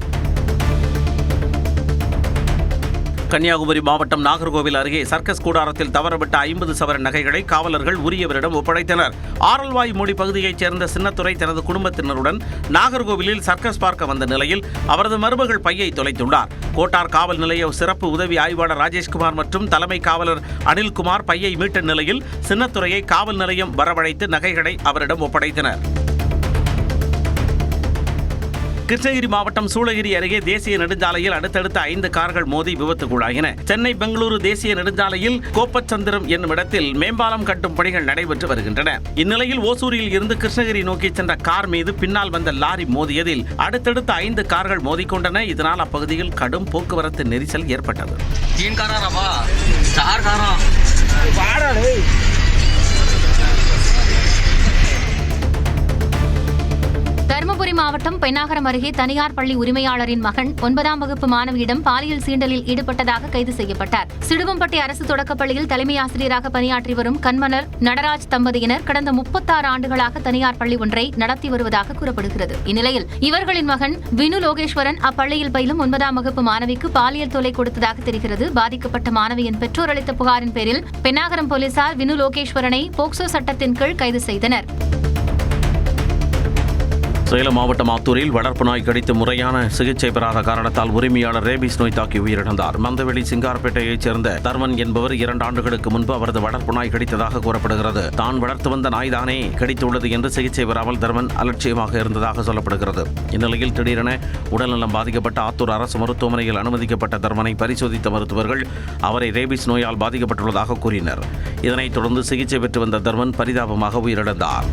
கன்னியாகுமரி மாவட்டம் நாகர்கோவில் அருகே சர்க்கஸ் கூடாரத்தில் தவறவிட்ட 50 சவரன் நகைகளை காவலர்கள் உரியவரிடம் ஒப்படைத்தனர். ஆரல்வாய்மொழி பகுதியைச் சேர்ந்த சின்னத்துரை தனது குடும்பத்தினருடன் நாகர்கோவிலில் சர்க்கஸ் பார்க்க வந்த நிலையில் அவரது மருமகள் பையை தொலைத்துள்ளார். கோட்டார் காவல் நிலைய சிறப்பு உதவி ஆய்வாளர் ராஜேஷ்குமார் மற்றும் தலைமை காவலர் அனில்குமார் பையை மீட்ட நிலையில் சின்னத்துரையை காவல் நிலையம் வரவழைத்து நகைகளை அவரிடம் ஒப்படைத்தனர். கிருஷ்ணகிரி மாவட்டம் சூளகிரி அருகே தேசிய நெடுஞ்சாலையில் அடுத்தடுத்த 5 கார்கள் மோதி விபத்துக்குள்ளாகின. சென்னை பெங்களூரு தேசிய நெடுஞ்சாலையில் கோப்பச்சந்திரம் என்னும் இடத்தில் மேம்பாலம் கட்டும் பணிகள் நடைபெற்று வருகின்றன. இந்நிலையில் ஓசூரில் இருந்து கிருஷ்ணகிரி நோக்கி சென்ற கார் மீது பின்னால் வந்த லாரி மோதியதில் அடுத்தடுத்த 5 கார்கள் மோதிக்கொண்டன. இதனால் அப்பகுதியில் கடும் போக்குவரத்து நெரிசல் ஏற்பட்டது. தருமபுரி மாவட்டம் பென்னாகரம் அருகே தனியார் பள்ளி உரிமையாளரின் மகன் 9ஆம் வகுப்பு மாணவியிடம் பாலியல் சீண்டலில் ஈடுபட்டதாக கைது செய்யப்பட்டார். சிடுவம்பட்டி அரசு தொடக்கப்பள்ளியில் தலைமை ஆசிரியராக பணியாற்றி வரும் கண்மலர் நடராஜ் தம்பதியினர் கடந்த 36 ஆண்டுகளாக தனியார் பள்ளி ஒன்றை நடத்தி வருவதாக கூறப்படுகிறது. இந்நிலையில் இவர்களின் மகன் வினு லோகேஸ்வரன் அப்பள்ளியில் பயிலும் 9ஆம் வகுப்பு மாணவிக்கு பாலியல் தொல்லை கொடுத்ததாக தெரிகிறது. பாதிக்கப்பட்ட மாணவியின் பெற்றோர் அளித்த புகாரின் பேரில் பென்னாகரம் போலீசார் வினு லோகேஸ்வரனை போக்சோ சட்டத்தின் கீழ் கைது செய்தனர். சேலம் மாவட்டம் ஆத்தூரில் வளர்ப்பு நாய் கடித்து முறையான சிகிச்சை பெறாத காரணத்தால் உரிமையாளர் ரேபிஸ் நோய் தாக்கி உயிரிழந்தார். மந்தவெளி சிங்காரப்பேட்டையைச் சேர்ந்த தர்மன் என்பவர் 2 ஆண்டுகளுக்கு முன்பு அவரது வளர்ப்பு நாய் கடித்ததாக கூறப்படுகிறது. தான் வளர்த்து வந்த நாய்தானே கடித்துள்ளது என்று சிகிச்சை பெறாமல் தர்மன் அலட்சியமாக இருந்ததாக சொல்லப்படுகிறது. இந்நிலையில் திடீரென உடல்நலம் பாதிக்கப்பட்ட ஆத்தூர் அரசு மருத்துவமனையில் அனுமதிக்கப்பட்ட தர்மனை பரிசோதித்த மருத்துவர்கள் அவரை ரேபிஸ் நோயால் பாதிக்கப்பட்டுள்ளதாக கூறினர். இதனைத் தொடர்ந்து சிகிச்சை பெற்று வந்த தர்மன் பரிதாபமாக உயிரிழந்தார்.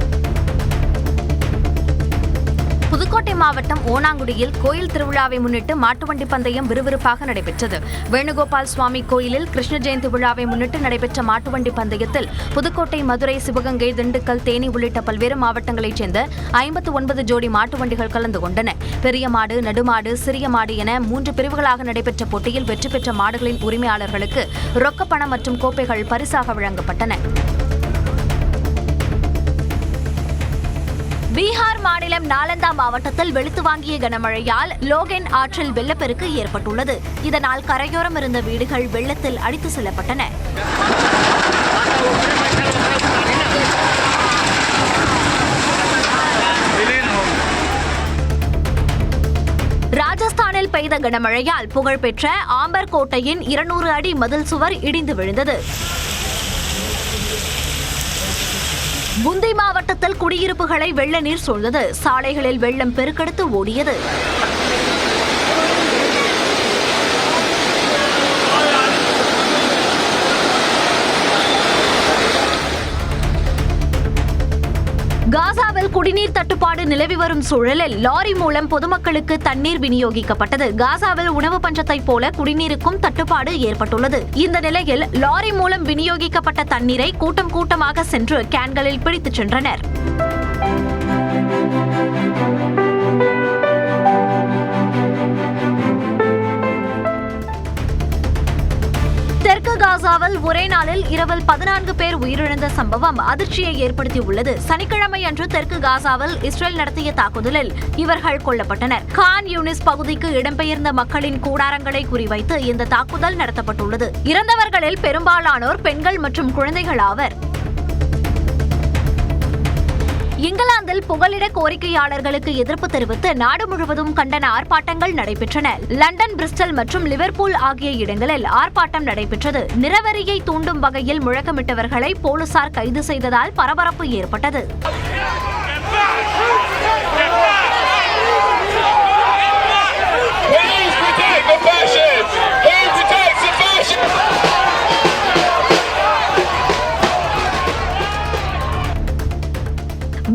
புதுக்கோட்டை மாவட்டம் ஓனாங்குடியில் கோயில் திருவிழாவை முன்னிட்டு மாட்டுவண்டி பந்தயம் விறுவிறுப்பாக நடைபெற்றது. வேணுகோபால் சுவாமி கோயிலில் கிருஷ்ண ஜெயந்தி விழாவை முன்னிட்டு நடைபெற்ற மாட்டுவண்டி பந்தயத்தில் புதுக்கோட்டை, மதுரை, சிவகங்கை, திண்டுக்கல், தேனி உள்ளிட்ட பல்வேறு மாவட்டங்களைச் சேர்ந்த 59 ஜோடி மாட்டு வண்டிகள் கலந்து கொண்டன. பெரிய மாடு, நடுமாடு, சிறிய மாடு என 3 பிரிவுகளாக நடைபெற்ற போட்டியில் வெற்றி பெற்ற மாடுகளின் உரிமையாளர்களுக்கு ரொக்கப்பணம் மற்றும் கோப்பைகள் பரிசாக வழங்கப்பட்டன. பீகார் மாநிலம் நாலந்தா மாவட்டத்தில் வெளுத்து வாங்கிய கனமழையால் லோகென் ஆற்றில் வெள்ளப்பெருக்கு ஏற்பட்டுள்ளது. இதனால் கரையோரம் இருந்த வீடுகள் வெள்ளத்தில் அடித்து செல்லப்பட்டன. ராஜஸ்தானில் பெய்த கனமழையால் புகழ்பெற்ற ஆம்பர் கோட்டையின் 200 அடி மதில் சுவர் இடிந்து விழுந்தது. புந்தி மாவட்டத்தில் குடியிருப்புகளை வெள்ள நீர் சூழ்ந்தது. சாலைகளில் வெள்ளம் பெருக்கெடுத்து ஓடியது. காசாவில் குடிநீர் தட்டுப்பாடு நிலவி வரும் சூழலில் லாரி மூலம் பொதுமக்களுக்கு தண்ணீர் விநியோகிக்கப்பட்டது. காசாவில் உணவு பஞ்சத்தைப் போல குடிநீருக்கும் தட்டுப்பாடு ஏற்பட்டுள்ளது. இந்த நிலையில் லாரி மூலம் விநியோகிக்கப்பட்ட தண்ணீரை கூட்டம் கூட்டமாக சென்று கேன்களில் பிடித்துச் சென்றனர். தெற்கு காசாவில் ஒரே நாளில் இரவில் 14 பேர் உயிரிழந்த சம்பவம் அதிர்ச்சியை ஏற்படுத்தியுள்ளது. சனிக்கிழமை அன்று தெற்கு காசாவில் இஸ்ரேல் நடத்திய தாக்குதலில் இவர்கள் கொல்லப்பட்டனர். கான் யூனிஸ் பகுதிக்கு இடம்பெயர்ந்த மக்களின் கூடாரங்களை குறிவைத்து இந்த தாக்குதல் நடத்தப்பட்டுள்ளது. இறந்தவர்களில் பெரும்பாலானோர் பெண்கள் மற்றும் குழந்தைகள் ஆவர். இங்கிலாந்தில் புகலிட கோரிக்கையாளர்களுக்கு எதிர்ப்பு தெரிவித்து நாடு முழுவதும் கண்டன ஆர்ப்பாட்டங்கள் நடைபெற்றன. லண்டன், பிரிஸ்டல் மற்றும் லிவர்பூல் ஆகிய இடங்களில் ஆர்ப்பாட்டம் நடைபெற்றது. நிறவெறியை தூண்டும் வகையில் முழக்கமிட்டவர்களை போலீசார் கைது செய்ததால் பரபரப்பு ஏற்பட்டது.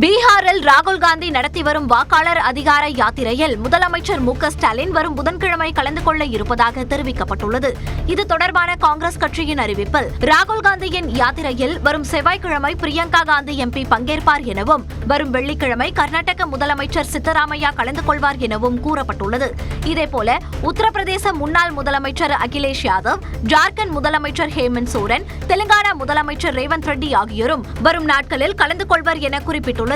பீகாரில் ராகுல் காந்தி நடத்தி வரும் வாக்காளர் அதிகார யாத்திரையில் முதலமைச்சர் மு.க. ஸ்டாலின் வரும் புதன்கிழமை கலந்து கொள்ள இருப்பதாக தெரிவிக்கப்பட்டுள்ளது. இது தொடர்பான காங்கிரஸ் கட்சியின் அறிவிப்பில் ராகுல் காந்தியின் யாத்திரையில் வரும் செவ்வாய்க்கிழமை பிரியங்கா காந்தி எம்பி பங்கேற்பார் எனவும் வரும் வெள்ளிக்கிழமை கர்நாடக முதலமைச்சர் சித்தராமையா கலந்து கொள்வார் எனவும் கூறப்பட்டுள்ளது. இதேபோல உத்தரப்பிரதேச முன்னாள் முதலமைச்சர் அகிலேஷ் யாதவ், ஜார்க்கண்ட் முதலமைச்சர் ஹேமந்த் சோரன், தெலுங்கானா முதலமைச்சர் ரேவந்த் ரெட்டி ஆகியோரும் வரும் நாட்களில் கலந்து கொள்வர் என குறிப்பிட்டுள்ளது.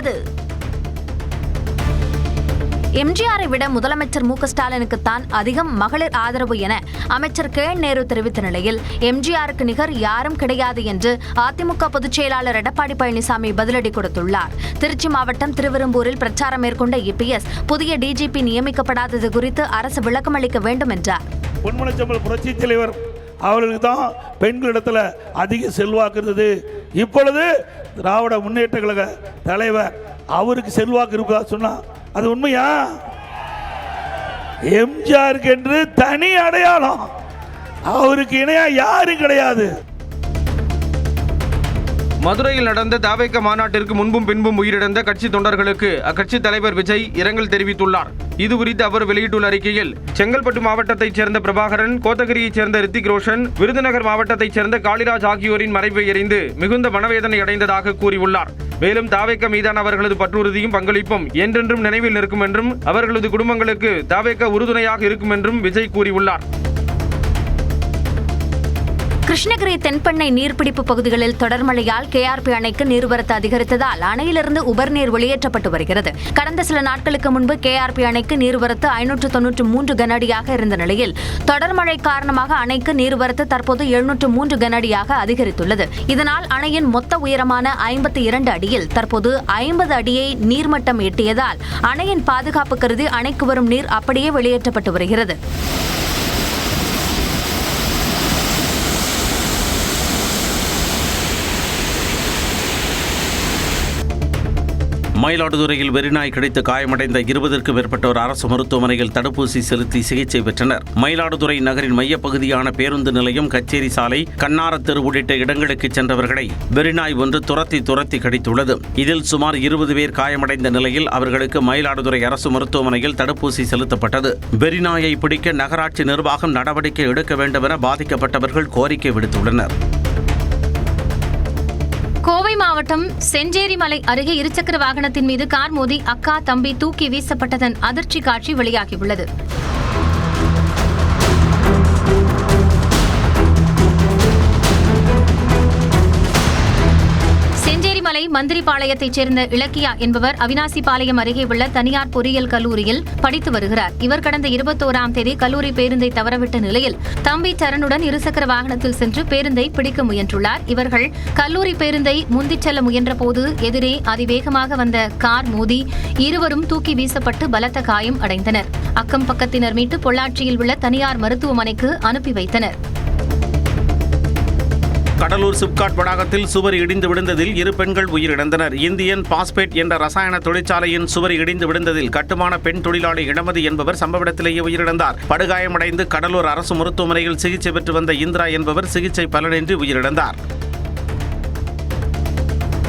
எம்ஜிஆரை விட முதலமைச்சர் மு.க. ஸ்டாலினுக்குத்தான் அதிகம் மகளிர் ஆதரவு என அமைச்சர் கே. நேரு தெரிவித்த நிலையில் எம்ஜிஆருக்கு நிகர் யாரும் கிடையாது என்று அதிமுக பொதுச் செயலாளர் எடப்பாடி பழனிசாமி பதிலடி கொடுத்துள்ளார். திருச்சி மாவட்டம் திருவெரும்பூரில் பிரச்சாரம் மேற்கொண்ட இபிஎஸ் புதிய டிஜிபி நியமிக்கப்படாதது குறித்து அரசு விளக்கம் அளிக்க வேண்டும் என்றார். பொன்மனச்செம்மல் புரட்சி தலைவர் அவர்களுக்கு தான் பெண்களிடத்துல அதிக செல்வாக்கு இருந்தது. இப்பொழுது திராவிட முன்னேற்ற கழக தலைவர் அவருக்கு செல்வாக்கு இருக்கா சொன்னா அது உண்மையா? எம்ஜிஆருக்கு என்று தனி அடையாளம், அவருக்கு இணையா யாரும் கிடையாது. மதுரையில் நடந்த தவேக மாநாட்டிற்கு முன்பும் பின்பும் உயிரிழந்த கட்சி தொண்டர்களுக்கு அக்கட்சி தலைவர் விஜய் இரங்கல் தெரிவித்துள்ளார். இதுகுறித்து அவர் வெளியிட்டுள்ள அறிக்கையில், செங்கல்பட்டு மாவட்டத்தைச் சேர்ந்த பிரபாகரன், கோத்தகிரியைச் சேர்ந்த ரித்திக் ரோஷன், விருதுநகர் மாவட்டத்தைச் சேர்ந்த காளிராஜ் ஆகியோரின் மறைவை எறிந்து மிகுந்த மனவேதனை அடைந்ததாக கூறியுள்ளார். மேலும் தவேக மீதான அவர்களது பற்றுறுதியும் பங்களிப்பும் என்றென்றும் நினைவில் நிற்கும் என்றும் அவர்களது குடும்பங்களுக்கு தவேக உறுதுணையாக இருக்கும் என்றும் விஜய் கூறியுள்ளார். கிருஷ்ணகிரி தென்பெண்ணை நீர்பிடிப்பு பகுதிகளில் தொடர் மழையால் கேஆர்பி அணைக்கு நீர்வரத்து அதிகரித்ததால் அணையிலிருந்து உபர்நீர் வெளியேற்றப்பட்டு வருகிறது. கடந்த சில நாட்களுக்கு முன்பு கேஆர்பி அணைக்கு நீர்வரத்து 593 கனஅடியாக இருந்த நிலையில் தொடர் மழை காரணமாக அணைக்கு நீர்வரத்து தற்போது 703 கனஅடியாக அதிகரித்துள்ளது. இதனால் அணையின் மொத்த உயரமான 52 அடியில் தற்போது 50 அடியை நீர்மட்டம் எட்டியதால் அணையின் பாதுகாப்பு கருதி அணைக்கு வரும் நீர் அப்படியே வெளியேற்றப்பட்டு வருகிறது. மயிலாடுதுறையில் வெறிநாய் கிடைத்து காயமடைந்த 20க்கும் மேற்பட்டோர் அரசு மருத்துவமனையில் தடுப்பூசி செலுத்தி சிகிச்சை பெற்றனர். மயிலாடுதுறை நகரின் மையப்பகுதியான பேருந்து நிலையம், கச்சேரி சாலை, கண்ணாரத்தெரு உள்ளிட்ட இடங்களுக்கு சென்றவர்களை வெறிநாய் ஒன்று துரத்தி கடித்துள்ளது. இதில் சுமார் 20 பேர் காயமடைந்த நிலையில் அவர்களுக்கு மயிலாடுதுறை அரசு மருத்துவமனையில் தடுப்பூசி செலுத்தப்பட்டது. வெறிநாயை பிடிக்க நகராட்சி நிர்வாகம் நடவடிக்கை எடுக்க வேண்டும் என பாதிக்கப்பட்டவர்கள் கோரிக்கை விடுத்துள்ளனர். கோவை மாவட்டம் செஞ்சேரிமலை அருகே இருசக்கர வாகனத்தின் மீது கார் மோதி அக்கா தம்பி தூக்கி வீசப்பட்டதன் அதிர்ச்சி காட்சி வெளியாகியுள்ளது. செஞ்சேரிமலை மந்திரிபாளையத்தைச் சேர்ந்த இலக்கியா என்பவர் அவினாசிபாளையம் அருகே உள்ள தனியார் பொறியியல் கல்லூரியில் படித்து வருகிறார். இவர் கடந்த 21ஆம் தேதி கல்லூரி பேருந்தை தவறவிட்ட நிலையில் தம்பி சரணுடன் இருசக்கர வாகனத்தில் சென்று பேருந்தை பிடிக்க முயன்றுள்ளார். இவர்கள் கல்லூரி பேருந்தை முந்திச் செல்ல முயன்றபோது எதிரே அதிவேகமாக வந்த கார் மோதி இருவரும் தூக்கி வீசப்பட்டு பலத்த காயம் அடைந்தனர். அக்கம் பக்கத்தினர் மீட்டு பொள்ளாச்சியில் உள்ள தனியார் மருத்துவமனைக்கு அனுப்பி வைத்தனர். கடலூர் சிப்காட் வளாகத்தில் சுவர் இடிந்து விழுந்ததில் 2 பெண்கள் உயிரிழந்தனர். இந்தியன் பாஸ்பேட் என்ற ரசாயன தொழிற்சாலையின் சுவர் இடிந்து விழுந்ததில் கட்டுமான பெண் தொழிலாளி இளமதி என்பவர் சம்பவ இடத்திலேயே உயிரிழந்தார். படுகாயமடைந்து கடலூர் அரசு மருத்துவமனையில் சிகிச்சை பெற்று வந்த இந்திரா என்பவர் சிகிச்சை பலனின்றி உயிரிழந்தார்.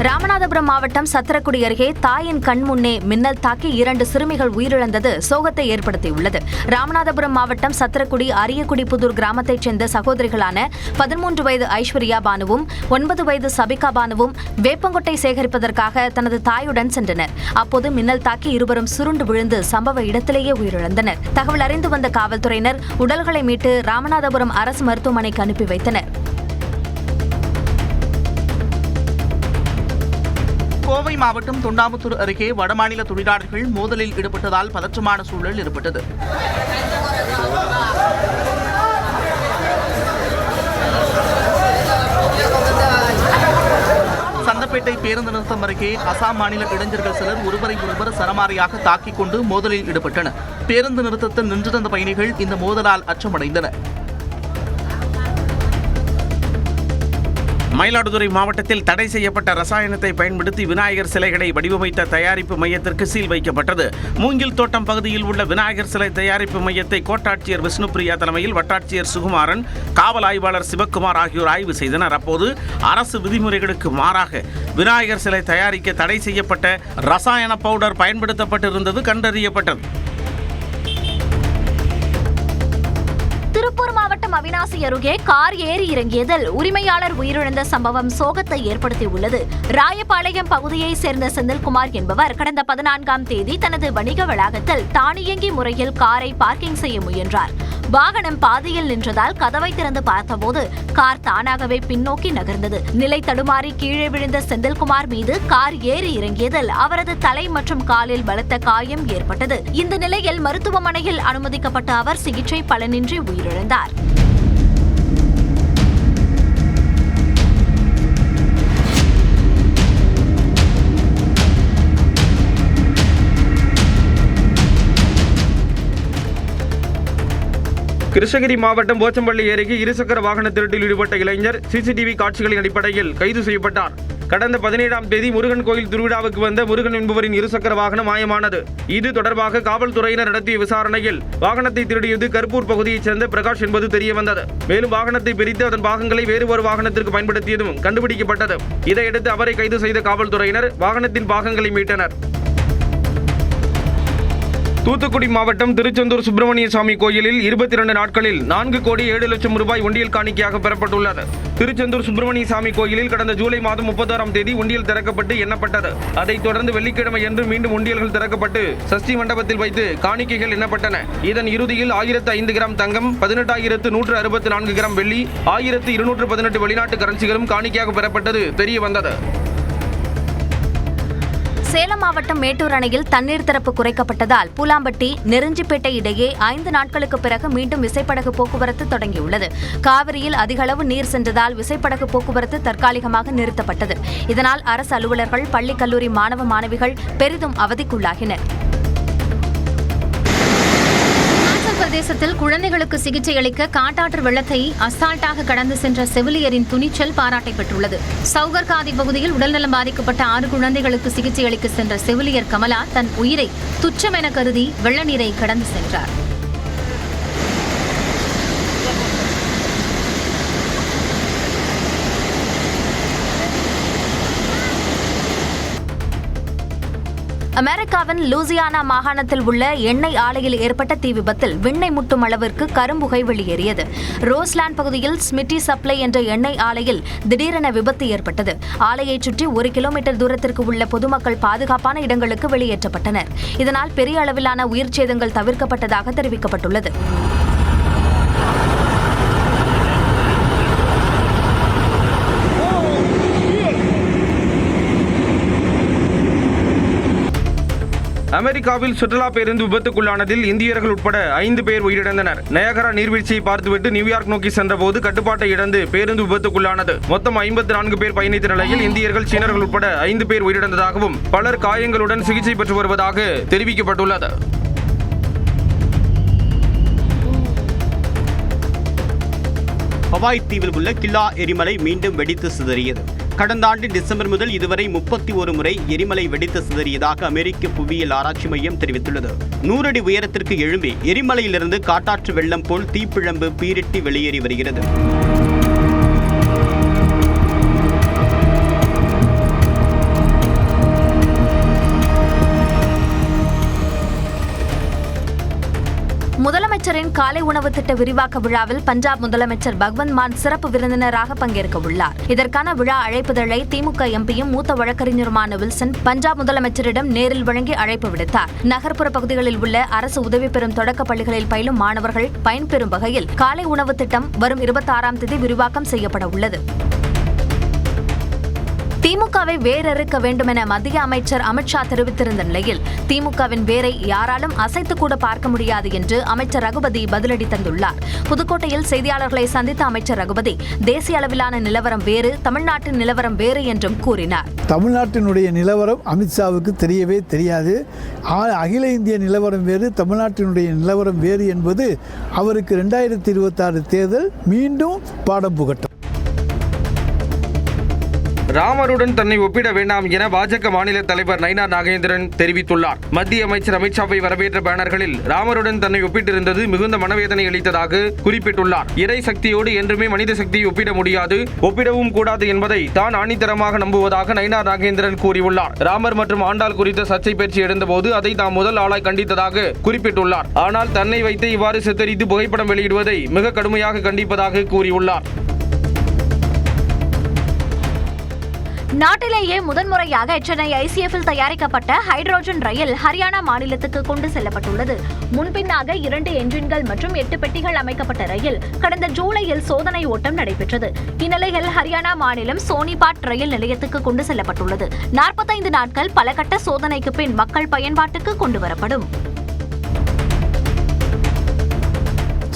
ராமநாதபுரம் மாவட்டம் சத்திரக்குடி அருகே தாயின் கண் முன்னே மின்னல் தாக்கி 2 சிறுமிகள் உயிரிழந்தது சோகத்தை ஏற்படுத்தியுள்ளது. ராமநாதபுரம் மாவட்டம் சத்திரக்குடி அரியக்குடி புதூர் கிராமத்தைச் சேர்ந்த சகோதரிகளான 13 வயது ஐஸ்வர்யா பானுவும் 9 வயது சபிகா பானுவும் வேப்பங்கொட்டை சேகரிப்பதற்காக தனது தாயுடன் சென்றனர். அப்போது மின்னல் தாக்கி இருவரும் சுருண்டு விழுந்து சம்பவ இடத்திலேயே உயிரிழந்தனர். தகவல் அறிந்து வந்த காவல்துறையினர் உடல்களை மீட்டு ராமநாதபுரம் அரசு மருத்துவமனைக்கு அனுப்பி வைத்தனர். கோவை மாவட்டம் தொண்டாமுத்தூர் அருகே வடமாநில தொழிலாளர்கள் மோதலில் ஈடுபட்டதால் பதற்றமான சூழல் ஏற்பட்டது. சந்தப்பேட்டை பேருந்து நிறுத்தம் அருகே அசாம் மாநில இளைஞர்கள் சிலர் ஒருவரை சரமாரியாக தாக்கிக் கொண்டு மோதலில் ஈடுபட்டனர். பேருந்து நிறுத்தத்தில் நின்றிருந்த பயணிகள் இந்த மோதலால் அச்சமடைந்தனர். மயிலாடுதுறை மாவட்டத்தில் தடை செய்யப்பட்ட ரசாயனத்தை பயன்படுத்தி விநாயகர் சிலைகளை வடிவமைத்த தயாரிப்பு மையத்திற்கு சீல் வைக்கப்பட்டது. மூங்கில் தோட்டம் பகுதியில் உள்ள விநாயகர் சிலை தயாரிப்பு மையத்தை கோட்டாட்சியர் விஷ்ணுபிரியா தலைமையில் வட்டாட்சியர் சுகுமாரன், காவல் ஆய்வாளர் சிவக்குமார் ஆகியோர் ஆய்வு செய்தனர். அப்போது அரசு விதிமுறைகளுக்கு மாறாக விநாயகர் சிலை தயாரிக்க தடை செய்யப்பட்ட ரசாயன பவுடர் பயன்படுத்தப்பட்டிருந்தது கண்டறியப்பட்டது. திருப்பூர் மாவட்டம் அவினாசி அருகே கார் ஏறி இறங்கியதில் உரிமையாளர் உயிரிழந்த சம்பவம் சோகத்தை ஏற்படுத்தியுள்ளது. ராயபாளையம் பகுதியைச் சேர்ந்த செந்தில்குமார் என்பவர் கடந்த 14ஆம் தேதி தனது வணிக வளாகத்தில் தானியங்கி முறையில் காரை பார்க்கிங் செய்ய முயன்றார். வாகனம் பாதியில் நின்றதால் கதவை திறந்து பார்த்தபோது கார் தானாகவே பின்னோக்கி நகர்ந்தது. நிலை தடுமாறி கீழே விழுந்த செந்தில்குமார் மீது கார் ஏறி இறங்கியதில் அவரது தலை மற்றும் காலில் பலத்த காயம் ஏற்பட்டது. இந்த நிலையில் மருத்துவமனையில் அனுமதிக்கப்பட்ட அவர் சிகிச்சை பலனின்றி உயிரிழந்தார். கிருஷ்ணகிரி மாவட்டம் போச்சம்பள்ளி அருகே இருசக்கர வாகன திருட்டில் ஈடுபட்ட இளைஞர் சிசிடிவி காட்சிகளின் அடிப்படையில் கைது செய்யப்பட்டார். கடந்த 17ஆம் தேதி முருகன் கோயில் திருவிழாவுக்கு வந்த முருகன் என்பவரின் இருசக்கர வாகனம் மாயமானது. இது தொடர்பாக காவல்துறையினர் நடத்திய விசாரணையில் வாகனத்தை திருடியது கருப்பூர் பகுதியைச் சேர்ந்த பிரகாஷ் என்பது தெரியவந்தது. மேலும் வாகனத்தை பிரித்து அதன் பாகங்களை வேறு ஒரு வாகனத்திற்கு பயன்படுத்தியதும் கண்டுபிடிக்கப்பட்டது. இதையடுத்து அவரை கைது செய்த காவல்துறையினர் வாகனத்தின் பாகங்களை மீட்டனர். தூத்துக்குடி மாவட்டம் திருச்செந்தூர் சுப்பிரமணிய சாமி கோயிலில் 22 நாட்களில் 4 கோடி 7 லட்சம் ரூபாய் உண்டியல் காணிக்கையாக பெறப்பட்டுள்ளது. திருச்செந்தூர் சுப்பிரமணிய சாமி கோயிலில் கடந்த ஜூலை மாதம் 31ஆம் தேதி உண்டியல் திறக்கப்பட்டு எண்ணப்பட்டது. அதைத் தொடர்ந்து வெள்ளிக்கிழமை என்று மீண்டும் உண்டியல்கள் திறக்கப்பட்டு சஷ்டி மண்டபத்தில் வைத்து காணிக்கைகள் எண்ணப்பட்டன. இதன் இறுதியில் 1005 கிராம் தங்கம், 18,164 கிராம் வெள்ளி, 1,218 வெளிநாட்டு கரன்சிகளும் காணிக்கையாக பெறப்பட்டது தெரிய வந்தது. சேலம் மாவட்டம் மேட்டூர் அணையில் தண்ணீர் திறப்பு குறைக்கப்பட்டதால் பூலாம்பட்டி நெருஞ்சிப்பேட்டை இடையே 5 நாட்களுக்கு பிறகு மீண்டும் விசைப்படகு போக்குவரத்து தொடங்கியுள்ளது. காவிரியில் அதிக அளவு நீர் சென்றதால் விசைப்படகு போக்குவரத்து தற்காலிகமாக நிறுத்தப்பட்டது. இதனால் அரசு அலுவலர்கள், பள்ளி கல்லூரி மாணவ மாணவிகள் பெரிதும் அவதிக்குள்ளாகினர். பிரதேசத்தில் குழந்தைகளுக்கு சிகிச்சை அளிக்க காட்டாற்று வெள்ளத்தை அசால்ட்டாக கடந்து சென்ற செவிலியரின் துணிச்சல் பாராட்டை பெற்றுள்ளது. சவுகர்காதி பகுதியில் உடல்நலம் பாதிக்கப்பட்ட 6 குழந்தைகளுக்கு சிகிச்சை அளிக்க சென்ற செவிலியர் கமலா தன் உயிரை துச்சம் என கருதி வெள்ள நீரை கடந்து சென்றார். அமெரிக்காவின் லூசியானா மாகாணத்தில் உள்ள எண்ணெய் ஆலையில் ஏற்பட்ட தீ விபத்தில் விண்ணை முட்டும் அளவிற்கு கரும்புகை வெளியேறியது. ரோஸ்லாண்ட் பகுதியில் ஸ்மிட்டி சப்ளை என்ற எண்ணெய் ஆலையில் திடீரென விபத்து ஏற்பட்டது. ஆலையைச் சுற்றி 1 கிலோமீட்டர் தூரத்திற்கு உள்ள பொதுமக்கள் பாதுகாப்பான இடங்களுக்கு வெளியேற்றப்பட்டனர். இதனால் பெரிய அளவிலான உயிர் சேதங்கள் தவிர்க்கப்பட்டதாக தெரிவிக்கப்பட்டுள்ளது. அமெரிக்காவில் சுற்றுலா பேருந்து விபத்துக்குள்ளானதில் இந்தியர்கள் உட்பட 5 பேர் உயிரிழந்தனர். நயகரா நீர்வீழ்ச்சியை பார்த்துவிட்டு நியூயார்க் நோக்கி சென்றபோது கட்டுப்பாட்டை இழந்து பேருந்து விபத்துக்குள்ளானது. மொத்தம் 54 பேர் பயணித்த நிலையில் இந்தியர்கள், சீனர்கள் உட்பட 5 பேர் உயிரிழந்ததாகவும் பலர் காயங்களுடன் சிகிச்சை பெற்று வருவதாக தெரிவிக்கப்பட்டுள்ளது. ஹவாய் தீவில் உள்ள கில்லா எரிமலை மீண்டும் வெடித்து சிதறியது. கடந்த ஆண்டு டிசம்பர் முதல் இதுவரை 31 முறை எரிமலை வெடித்து சிதறியதாக அமெரிக்க புவியியல் ஆராய்ச்சி மையம் தெரிவித்துள்ளது. 100 அடி உயரத்திற்கு எழும்பி எரிமலையிலிருந்து காட்டாற்று வெள்ளம் போல் தீப்பிழம்பு பீரிட்டு வெளியேறி வருகிறது. முதலமைச்சரின் காலை உணவு திட்ட விரிவாக்க விழாவில் பஞ்சாப் முதலமைச்சர் பகவந்த் மான் சிறப்பு விருந்தினராக பங்கேற்க உள்ளார். இதற்கான விழா அழைப்புதழை திமுக எம்பியும் மூத்த வழக்கறிஞருமான வில்சன் பஞ்சாப் முதலமைச்சரிடம் நேரில் வழங்கி அழைப்பு விடுத்தார். நகர்ப்புற பகுதிகளில் உள்ள அரசு உதவி பெறும் தொடக்க பள்ளிகளில் பயிலும் மாணவர்கள் பயன்பெறும் வகையில் காலை உணவு திட்டம் வரும் 26ஆம் தேதி விரிவாக்கம் செய்யப்பட உள்ளது. திமுகவை வேரறுக்க வேண்டும் என மத்திய அமைச்சர் அமித்ஷா தெரிவித்திருந்த நிலையில் திமுகவின் வேரை யாராலும் அசைத்து கூட பார்க்க முடியாது என்று அமைச்சர் ரகுபதி பதிலடி தந்துள்ளார். புதுக்கோட்டையில் செய்தியாளர்களை சந்தித்த அமைச்சர் ரகுபதி தேசிய அளவிலான நிலவரம் வேறு, தமிழ்நாட்டின் நிலவரம் வேறு என்றும் கூறினார். தமிழ்நாட்டினுடைய நிலவரம் அமித்ஷாவுக்கு தெரியவே தெரியாது. அகில இந்திய நிலவரம் வேறு, தமிழ்நாட்டினுடைய நிலவரம் வேறு என்பது அவருக்கு 2026 தேர்தல் மீண்டும் பாடம் புகட்டும். ராமருடன் தன்னை ஒப்பிட வேண்டாம் என பாஜக மாநில தலைவர் நயினார் நாகேந்திரன் தெரிவித்துள்ளார். மத்திய அமைச்சர் அமித்ஷாவை வரவேற்ற பேனர்களில் ராமருடன் தன்னை ஒப்பிட்டிருந்தது மிகுந்த மனவேதனை அளித்ததாக குறிப்பிட்டுள்ளார். இறை சக்தியோடு என்றுமே மனித சக்தியை ஒப்பிட முடியாது, ஒப்பிடவும் கூடாது என்பதை தான் ஆணித்தரமாக நம்புவதாக நயினார் நாகேந்திரன் கூறியுள்ளார். ராமர் மற்றும் ஆண்டாள் குறித்த சர்ச்சை பேச்சு எழுந்தபோது அதை தாம் முதல் ஆளாய் கண்டித்ததாக குறிப்பிட்டுள்ளார். ஆனால் தன்னை வைத்து இவ்வாறு சித்தரித்து புகைப்படம் வெளியிடுவதை மிக கடுமையாக கண்டிப்பதாக கூறியுள்ளார். நாட்டிலேயே முதன்முறையாக சென்னை ஐசிஎஃப்பில் தயாரிக்கப்பட்ட ஹைட்ரோஜன் ரயில் ஹரியானா மாநிலத்துக்கு கொண்டு செல்லப்பட்டுள்ளது. முன்பின்னாக 2 என்ஜின்கள் மற்றும் 8 பெட்டிகள் அமைக்கப்பட்ட ரயில் கடந்த ஜூலையில் சோதனை ஓட்டம் நடைபெற்றது. இந்நிலையில் ஹரியானா மாநிலம் சோனிபாட் ரயில் நிலையத்துக்கு கொண்டு செல்லப்பட்டுள்ளது. 45 நாட்கள் பல கட்ட சோதனைக்கு பின் மக்கள் பயன்பாட்டுக்கு கொண்டு வரப்படும்.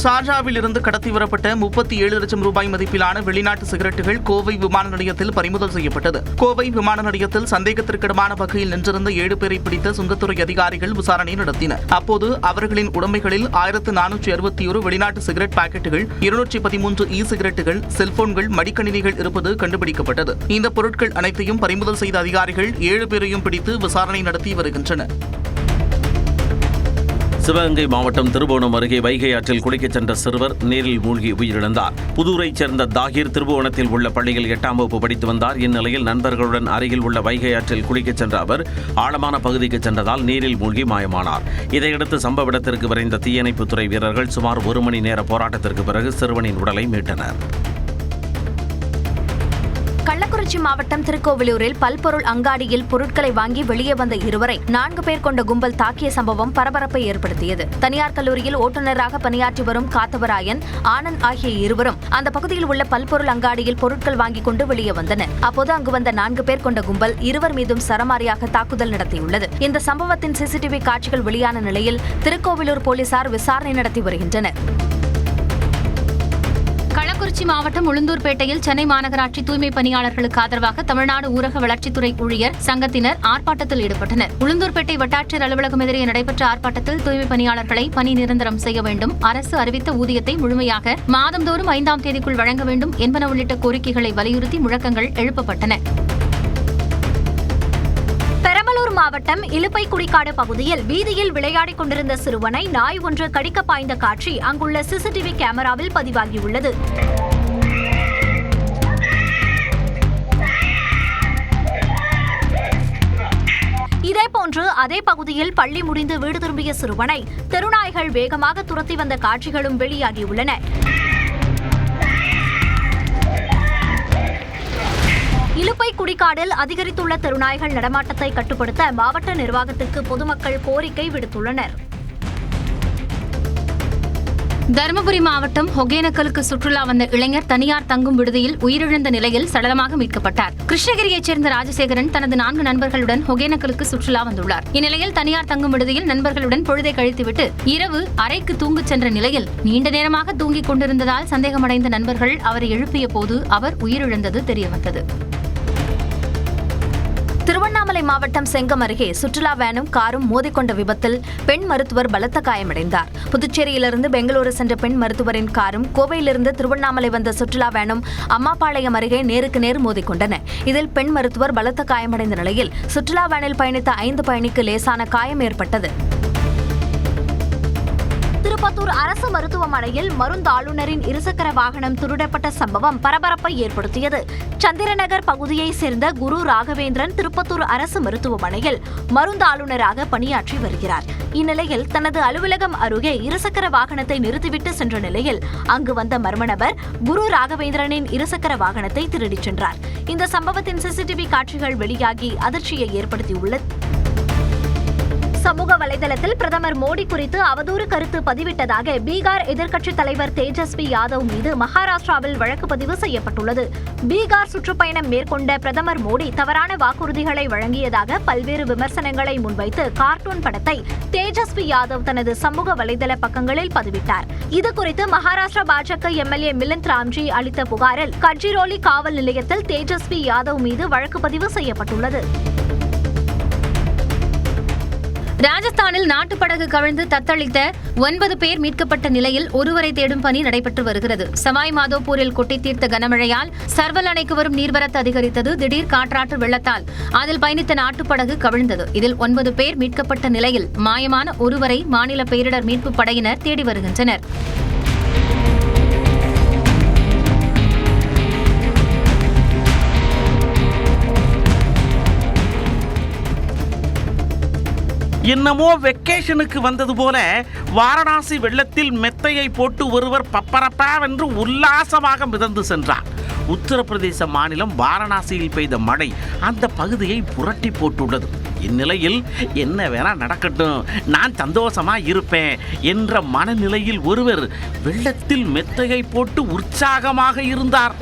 ஷார்ஜாவில் இருந்து கடத்தி வரப்பட்ட 37 லட்சம் ரூபாய் மதிப்பிலான வெளிநாட்டு சிகரெட்டுகள் கோவை விமான நிலையத்தில் பறிமுதல் செய்யப்பட்டது. கோவை விமான நிலையத்தில் சந்தேகத்திற்கிடமான வகையில் நின்றிருந்த 7 பேரை பிடித்த சுங்கத்துறை அதிகாரிகள் விசாரணை நடத்தினர். அப்போது அவர்களின் உடைமைகளில் 1461 வெளிநாட்டு சிகரெட் பாக்கெட்டுகள், 213 இ சிகரெட்டுகள், செல்போன்கள், மடிக்கணினிகள் இருப்பது கண்டுபிடிக்கப்பட்டது. இந்த பொருட்கள் அனைத்தையும் பறிமுதல் செய்த அதிகாரிகள் 7 பேரையும் பிடித்து விசாரணை நடத்தி வருகின்றனர். சிவகங்கை மாவட்டம் திருபுவனம் அருகே வைகை ஆற்றில் குளிக்கச் சென்ற சிறுவர் நீரில் மூழ்கி உயிரிழந்தார். புதூரைச் சேர்ந்த தாகிர் திருபுவனத்தில் உள்ள பள்ளியில் 8ஆம் வகுப்பு படித்து வந்தார். இந்நிலையில் நண்பர்களுடன் அருகில் உள்ள வைகை ஆற்றில் குளிக்கச் சென்ற அவர் ஆழமான பகுதிக்கு சென்றதால் நீரில் மூழ்கி மாயமானார். இதையடுத்து சம்பவ இடத்திற்கு விரைந்த தீயணைப்புத்துறை வீரர்கள் சுமார் 1 மணி நேர போராட்டத்திற்கு பிறகு சிறுவனின் உடலை மீட்டனர். கள்ளக்குறிச்சி மாவட்டம் திருக்கோவிலூரில் பல்பொருள் அங்காடியில் பொருட்களை வாங்கி வெளியே வந்த இருவரை 4 பேர் கொண்ட கும்பல் தாக்கிய சம்பவம் பரபரப்பை ஏற்படுத்தியது. தனியார் கல்லூரியில் ஓட்டுநராக பணியாற்றி வரும் காத்தவராயன், ஆனந்த் ஆகிய இருவரும் அந்த பகுதியில் உள்ள பல்பொருள் அங்காடியில் பொருட்கள் வாங்கிக் கொண்டு வெளியே வந்தனர். அப்போது அங்கு வந்த 4 பேர் கொண்ட கும்பல் இருவர் மீதும் சரமாரியாக தாக்குதல் நடத்தியுள்ளது. இந்த சம்பவத்தின் சிசிடிவி காட்சிகள் வெளியான நிலையில் திருக்கோவிலூர் போலீசார் விசாரணை நடத்தி வருகின்றனர். கள்ளக்குறிச்சி மாவட்டம் உளுந்தூர்பேட்டையில் சென்னை மாநகராட்சி தூய்மை பணியாளர்களுக்கு ஆதரவாக தமிழ்நாடு ஊரக வளர்ச்சித்துறை ஊழியர் சங்கத்தினர் ஆர்ப்பாட்டத்தில் ஈடுபட்டனர். உளுந்தூர்பேட்டை வட்டாட்சியர் அலுவலகம் எதிரே நடைபெற்ற ஆர்ப்பாட்டத்தில் தூய்மை பணியாளர்களை பணி நிரந்தரம் செய்ய வேண்டும், அரசு அறிவித்த ஊதியத்தை முழுமையாக மாதந்தோறும் 5ஆம் தேதிக்குள் வழங்க வேண்டும் என்பன உள்ளிட்ட கோரிக்கைகளை வலியுறுத்தி முழக்கங்கள் எழுப்பப்பட்டன. பெரம்பலூர் மாவட்டம் இலுப்பைக்குடிக்காடு பகுதியில் வீதியில் விளையாடிக் கொண்டிருந்த சிறுவனை நாய் ஒன்று கடிக்க பாய்ந்த காட்சி அங்குள்ள சிசிடிவி கேமராவில் பதிவாகியுள்ளது. இதேபோன்று அதே பகுதியில் பள்ளி முடிந்து வீடு திரும்பிய சிறுவனை தெருநாய்கள் வேகமாக துரத்தி வந்த காட்சிகளும் வெளியாகியுள்ளன. இலுப்பைக்குடிக்காடில் அதிகரித்துள்ள தெருநாய்கள் நடமாட்டத்தை கட்டுப்படுத்த மாவட்ட நிர்வாகத்திற்கு பொதுமக்கள் கோரிக்கை விடுத்துள்ளனர். தருமபுரி மாவட்டம் ஒகேனக்கலுக்கு சுற்றுலா வந்த இளைஞர் தனியார் தங்கும் விடுதியில் உயிரிழந்த நிலையில் சடலமாக மீட்கப்பட்டார். கிருஷ்ணகிரியைச் சேர்ந்த ராஜசேகரன் தனது 4 நண்பர்களுடன் ஒகேனக்கலுக்கு சுற்றுலா வந்துள்ளார். இந்நிலையில் தனியார் தங்கும் விடுதியில் நண்பர்களுடன் பொழுதை கழித்துவிட்டு இரவு அறைக்கு தூங்கச் சென்ற நிலையில் நீண்ட நேரமாக தூங்கிக் கொண்டிருந்ததால் சந்தேகமடைந்த நண்பர்கள் அவரை எழுப்பிய போது அவர் உயிரிழந்தது தெரியவந்தது. திருவண்ணாமலை மாவட்டம் செங்கம் அருகே சுற்றுலா வேனும் காரும் மோதிக்கொண்ட விபத்தில் பெண் மருத்துவர் பலத்த காயமடைந்தார். புதுச்சேரியிலிருந்து பெங்களூரு சென்ற பெண் மருத்துவரின் காரும் கோவையிலிருந்து திருவண்ணாமலை வந்த சுற்றுலா வேனும் அம்மாபாளையம் அருகே நேருக்கு நேர் மோதிக்கொண்டன. இதில் பெண் மருத்துவர் பலத்த காயமடைந்த நிலையில் சுற்றுலா வேனில் பயணித்த 5 பயணிக்கு லேசான காயம் ஏற்பட்டது. திருப்பத்தூர் அரசு மருத்துவமனையில் மருந்தாளுநரின் இருசக்கர வாகனம் திருடப்பட்ட சம்பவம் பரபரப்பை ஏற்படுத்தியது. சந்திரநகர் பகுதியைச் சேர்ந்த குரு ராகவேந்திரன் திருப்பத்தூர் அரசு மருத்துவமனையில் மருந்தாளுநராக பணியாற்றி வருகிறார். இந்நிலையில் தனது அலுவலகம் அருகே இருசக்கர வாகனத்தை நிறுத்திவிட்டு சென்ற நிலையில் அங்கு வந்த மர்ம நபர் குரு ராகவேந்திரனின் இருசக்கர வாகனத்தை திருடிச் சென்றார். இந்த சம்பவத்தின் சிசிடிவி காட்சிகள் வெளியாகி அதிர்ச்சியை ஏற்படுத்தியுள்ளது. சமூக வலைதளத்தில் பிரதமர் மோடி குறித்து அவதூறு கருத்து பதிவிட்டதாக பீகார் எதிர்க்கட்சித் தலைவர் தேஜஸ்வி யாதவ் மீது மகாராஷ்டிராவில் வழக்கு பதிவு செய்யப்பட்டுள்ளது. பீகார் சுற்றுப்பயணம் மேற்கொண்ட பிரதமர் மோடி தவறான வாக்குறுதிகளை வழங்கியதாக பல்வேறு விமர்சனங்களை முன்வைத்து கார்ட்டூன் படத்தை தேஜஸ்வி யாதவ் தனது சமூக வலைதள பக்கங்களில் பதிவிட்டார். இதுகுறித்து மகாராஷ்டிரா பாஜக எம்எல்ஏ மிலிந்த் ராம்ஜி அளித்த புகாரில் கட்ஜிரோலி காவல் நிலையத்தில் தேஜஸ்வி யாதவ் மீது வழக்கு பதிவு செய்யப்பட்டுள்ளது. ராஜஸ்தானில் நாட்டுப்படகு கவிழ்ந்து தத்தளித்த 9 பேர் மீட்கப்பட்ட நிலையில் ஒருவரை தேடும் பணி நடைபெற்று வருகிறது. சவாய் மாதோப்பூரில் கொட்டி தீர்த்த கனமழையால் சர்வல் அணைக்கு வரும் நீர்வரத்து அதிகரித்தது. திடீர் காற்றாற்று வெள்ளத்தால் அதில் பயணித்த நாட்டுப்படகு கவிழ்ந்தது. இதில் 9 பேர் மீட்கப்பட்ட நிலையில் மாயமான ஒருவரை மாநில பேரிடர் மீட்பு படையினர் தேடி வருகின்றனர். என்னமோ வெக்கேஷனுக்கு வந்தது போல வாரணாசி வெள்ளத்தில் மெத்தையை போட்டு ஒருவர் பப்பரப்பாவென்று உல்லாசமாக மிதந்து சென்றார். உத்தரப்பிரதேச மாநிலம் வாரணாசியில் பெய்த மழை அந்த பகுதியை புரட்டி போட்டுள்ளது. இந்நிலையில் என்ன வேணா நடக்கட்டும், நான் சந்தோஷமா இருப்பேன் என்ற மனநிலையில் ஒருவர் வெள்ளத்தில் மெத்தையை போட்டு உற்சாகமாக இருந்தார்.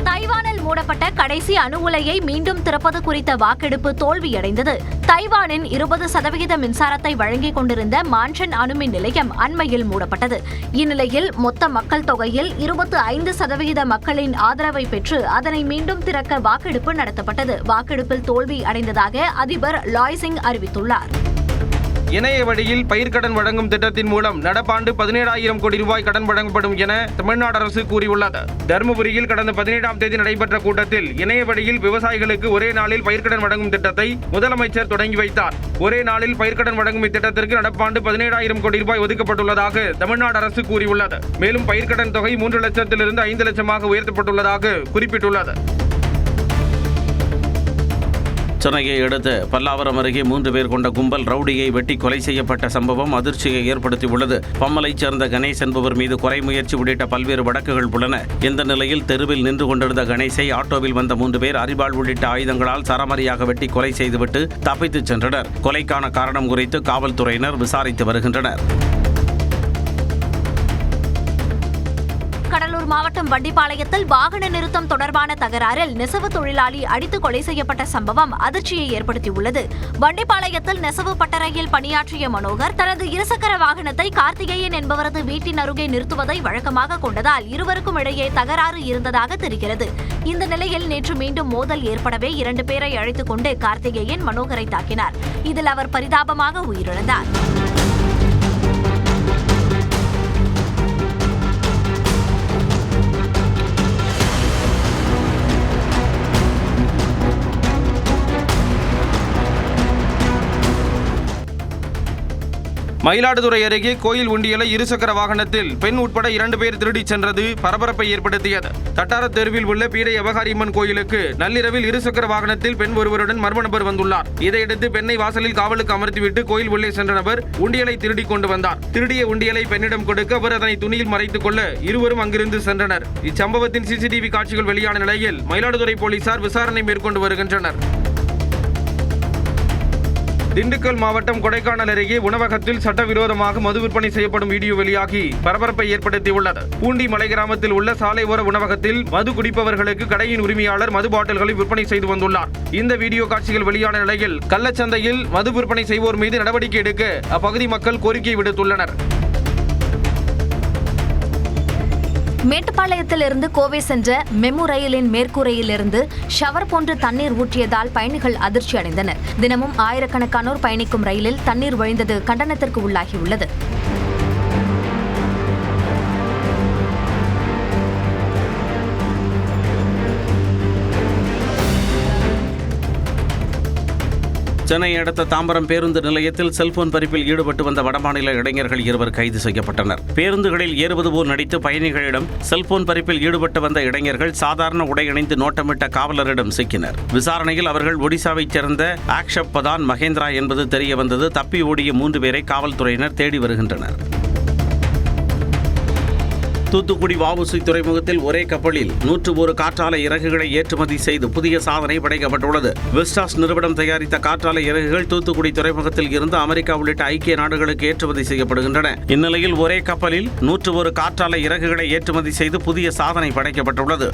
தைவானில் மூடப்பட்ட கடைசி அணு உலையை மீண்டும் திறப்பது குறித்த வாக்கெடுப்பு தோல்வியடைந்தது. தைவானின் 20% மின்சாரத்தை வழங்கிக் கொண்டிருந்த மான்ஷன் அணுமின் நிலையம் அண்மையில் மூடப்பட்டது. இந்நிலையில் மொத்த மக்கள் தொகையில் 25% மக்களின் ஆதரவை பெற்று அதனை மீண்டும் திறக்க வாக்கெடுப்பு நடத்தப்பட்டது. வாக்கெடுப்பில் தோல்வி அடைந்ததாக அதிபர் லாய் சிங் அறிவித்துள்ளார். இணைய வழியில் பயிர்க்கடன் வழங்கும் திட்டத்தின் மூலம் நடப்பாண்டு 17,000 கோடி ரூபாய் கடன் வழங்கப்படும் என தமிழ்நாடு அரசு கூறியுள்ளது. தருமபுரியில் கடந்த 17ஆம் தேதி நடைபெற்ற கூட்டத்தில் இணைய வழியில் விவசாயிகளுக்கு ஒரே நாளில் பயிர்க்கடன் வழங்கும் திட்டத்தை முதலமைச்சர் தொடங்கி வைத்தார். ஒரே நாளில் பயிர்க்கடன் வழங்கும் இத்திட்டத்திற்கு நடப்பாண்டு 17,000 கோடி ரூபாய் ஒதுக்கப்பட்டுள்ளதாக தமிழ்நாடு அரசு கூறியுள்ளது. மேலும் பயிர்க்கடன் தொகை 3 லட்சத்திலிருந்து 5 லட்சமாக உயர்த்தப்பட்டுள்ளதாக குறிப்பிட்டுள்ளது. சென்னையை அடுத்த பல்லாவரம் அருகே 3 பேர் கொண்ட கும்பல் ரவுடியை வெட்டி கொலை செய்யப்பட்ட சம்பவம் அதிர்ச்சியை ஏற்படுத்தியுள்ளது. பம்மலைச் சேர்ந்த கணேஷ் என்பவர் மீது கொலை முயற்சி உள்ளிட்ட பல்வேறு வழக்குகள் உள்ளன. இந்த நிலையில் தெருவில் நின்று கொண்டிருந்த கணேஷை ஆட்டோவில் வந்த 3 பேர் அரிவாள் உள்ளிட்ட ஆயுதங்களால் சரமாரியாக வெட்டி கொலை செய்துவிட்டு தப்பித்துச் சென்றனர். கொலைக்கான காரணம் குறித்து காவல்துறையினர் விசாரித்து வருகின்றனர். கடலூர் மாவட்டம் வண்டிப்பாளையத்தில் வாகன நிறுத்தம் தொடர்பான தகராறில் நெசவு தொழிலாளி அடித்து கொலை செய்யப்பட்ட சம்பவம் அதிர்ச்சியை ஏற்படுத்தியுள்ளது. வண்டிப்பாளையத்தில் நெசவு பட்டறையில் பணியாற்றிய மனோகர் தனது இருசக்கர வாகனத்தை கார்த்திகேயன் என்பவரது வீட்டின் அருகே நிறுத்துவதை வழக்கமாக கொண்டதால் இருவருக்கும் இடையே தகராறு இருந்ததாக தெரிகிறது. இந்த நிலையில் நேற்று மீண்டும் மோதல் ஏற்படவே 2 பேரை அழைத்துக் கொண்டு கார்த்திகேயன் மனோகரை தாக்கினார். இதில் அவர் பரிதாபமாக உயிரிழந்தார். மயிலாடுதுறை அருகே கோயில் உண்டியலை இருசக்கர வாகனத்தில் பெண் உட்பட 2 பேர் திருடிச் சென்றது பரபரப்பை ஏற்படுத்தியது. தட்டார தெருவில் உள்ள பீடை அபகாரியம்மன் கோயிலுக்கு நள்ளிரவில் இருசக்கர வாகனத்தில் பெண் ஒருவருடன் மர்ம நபர் வந்துள்ளார். இதையடுத்து பெண்ணை வாசலில் காவலுக்கு அமர்த்திவிட்டு கோயில் உள்ளே சென்ற நபர் உண்டியலை திருடி கொண்டு வந்தார். திருடிய உண்டியலை பெண்ணிடம் கொடுக்க அவர் அதனை துணியில் மறைத்துக் கொள்ள இருவரும் அங்கிருந்து சென்றனர். இச்சம்பவத்தின் சிசிடிவி காட்சிகள் வெளியான நிலையில் மயிலாடுதுறை போலீசார் விசாரணை மேற்கொண்டு வருகின்றனர். திண்டுக்கல் மாவட்டம் கொடைக்கானல் அருகே உணவகத்தில் சட்டவிரோதமாக மது விற்பனை செய்யப்படும் வீடியோ வெளியாகி பரபரப்பை ஏற்படுத்தியுள்ளது. பூண்டி மலை கிராமத்தில் உள்ள சாலை ஓர உணவகத்தில் மது குடிப்பவர்களுக்கு கடையின் உரிமையாளர் மது பாட்டில்களை விற்பனை செய்து வந்துள்ளார். இந்த வீடியோ காட்சிகள் வெளியான நிலையில் கள்ளச்சந்தையில் மது விற்பனை செய்வோர் மீது நடவடிக்கை எடுக்க அப்பகுதி மக்கள் கோரிக்கை விடுத்துள்ளனர். மேட்டுப்பாளையத்திலிருந்து கோவை சென்ற மெமு ரயிலின் மேற்கூரையிலிருந்து ஷவர் போன்று தண்ணீர் ஊற்றியதால் பயணிகள் அதிர்ச்சி அடைந்தனர். தினமும் ஆயிரக்கணக்கானோர் பயணிக்கும் ரயிலில் தண்ணீர் வழிந்தது கண்டனத்திற்கு உள்ளாகியுள்ளது. சென்னை அடுத்த தாம்பரம் பேருந்து நிலையத்தில் செல்போன் பறிப்பில் ஈடுபட்டு வந்த வடமாநில இளைஞர்கள் 2 கைது செய்யப்பட்டனர். பேருந்துகளில் ஏறுவது போல் நடித்து பயணிகளிடம் செல்போன் பறிப்பில் ஈடுபட்டு வந்த இளைஞர்கள் சாதாரண உடை அணிந்து நோட்டமிட்ட காவலரிடம் சிக்கினர். விசாரணையில் அவர்கள் ஒடிசாவைச் சேர்ந்த ஆக்ஷப் பதான் மகேந்திரா என்பது தெரியவந்தது. தப்பி ஓடிய 3 பேரை காவல்துறையினர் தேடி வருகின்றனர். தூத்துக்குடி வஉசி துறைமுகத்தில் ஒரே கப்பலில் 101 காற்றாலை இறகுகளை ஏற்றுமதி செய்து புதிய சாதனை படைக்கப்பட்டுள்ளது. வெஸ்டாஸ் நிறுவனம் தயாரித்த காற்றாலை இறகுகள் தூத்துக்குடி துறைமுகத்தில் இருந்து அமெரிக்கா உள்ளிட்ட ஐக்கிய நாடுகளுக்கு ஏற்றுமதி செய்யப்படுகின்றன. இந்நிலையில் ஒரே கப்பலில் 101 காற்றாலை இறகுகளை ஏற்றுமதி செய்து புதிய சாதனை படைக்கப்பட்டுள்ளது.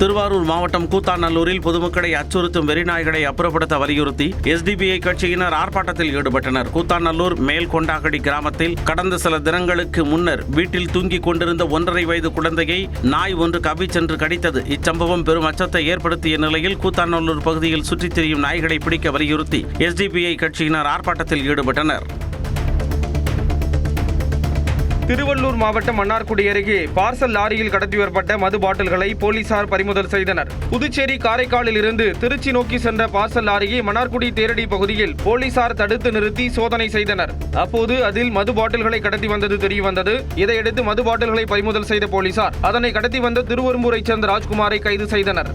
திருவாரூர் மாவட்டம் கூத்தாநல்லூரில் பொதுமக்களை அச்சுறுத்தும் வெறிநாய்களை அப்புறப்படுத்த வலியுறுத்தி SDPI கட்சியினர் ஆர்ப்பாட்டத்தில் ஈடுபட்டனர். கூத்தாநல்லூர் மேல்கொண்டாகடி கிராமத்தில் கடந்த சில தினங்களுக்கு முன்னர் வீட்டில் தூங்கிக் கொண்டிருந்த 1.5 வயது குழந்தையை நாய் ஒன்று கவ்வி சென்று கடித்தது. இச்சம்பவம் பெரும் அச்சத்தை ஏற்படுத்திய நிலையில் கூத்தாநல்லூர் பகுதியில் சுற்றித் திரியும் நாய்களை பிடிக்க வலியுறுத்தி SDPI கட்சியினர் ஆர்ப்பாட்டத்தில் ஈடுபட்டனர். திருவள்ளூர் மாவட்டம் மன்னார்குடி அருகே பார்சல் லாரியில் கடத்தி வரப்பட்ட மது பாட்டில்களை போலீசார் பறிமுதல் செய்தனர். புதுச்சேரி காரைக்காலில் இருந்து திருச்சி நோக்கி சென்ற பார்சல் லாரியை மன்னார்குடி தேரடி பகுதியில் போலீசார் தடுத்து நிறுத்தி சோதனை செய்தனர். அப்போது அதில் மது பாட்டில்களை கடத்தி வந்தது தெரியவந்தது. இதையடுத்து மது பாட்டில்களை பறிமுதல் செய்த போலீசார் அதனை கடத்தி வந்த திருவெரும்பூரைச் சேர்ந்த ராஜ்குமாரை கைது செய்தனர்.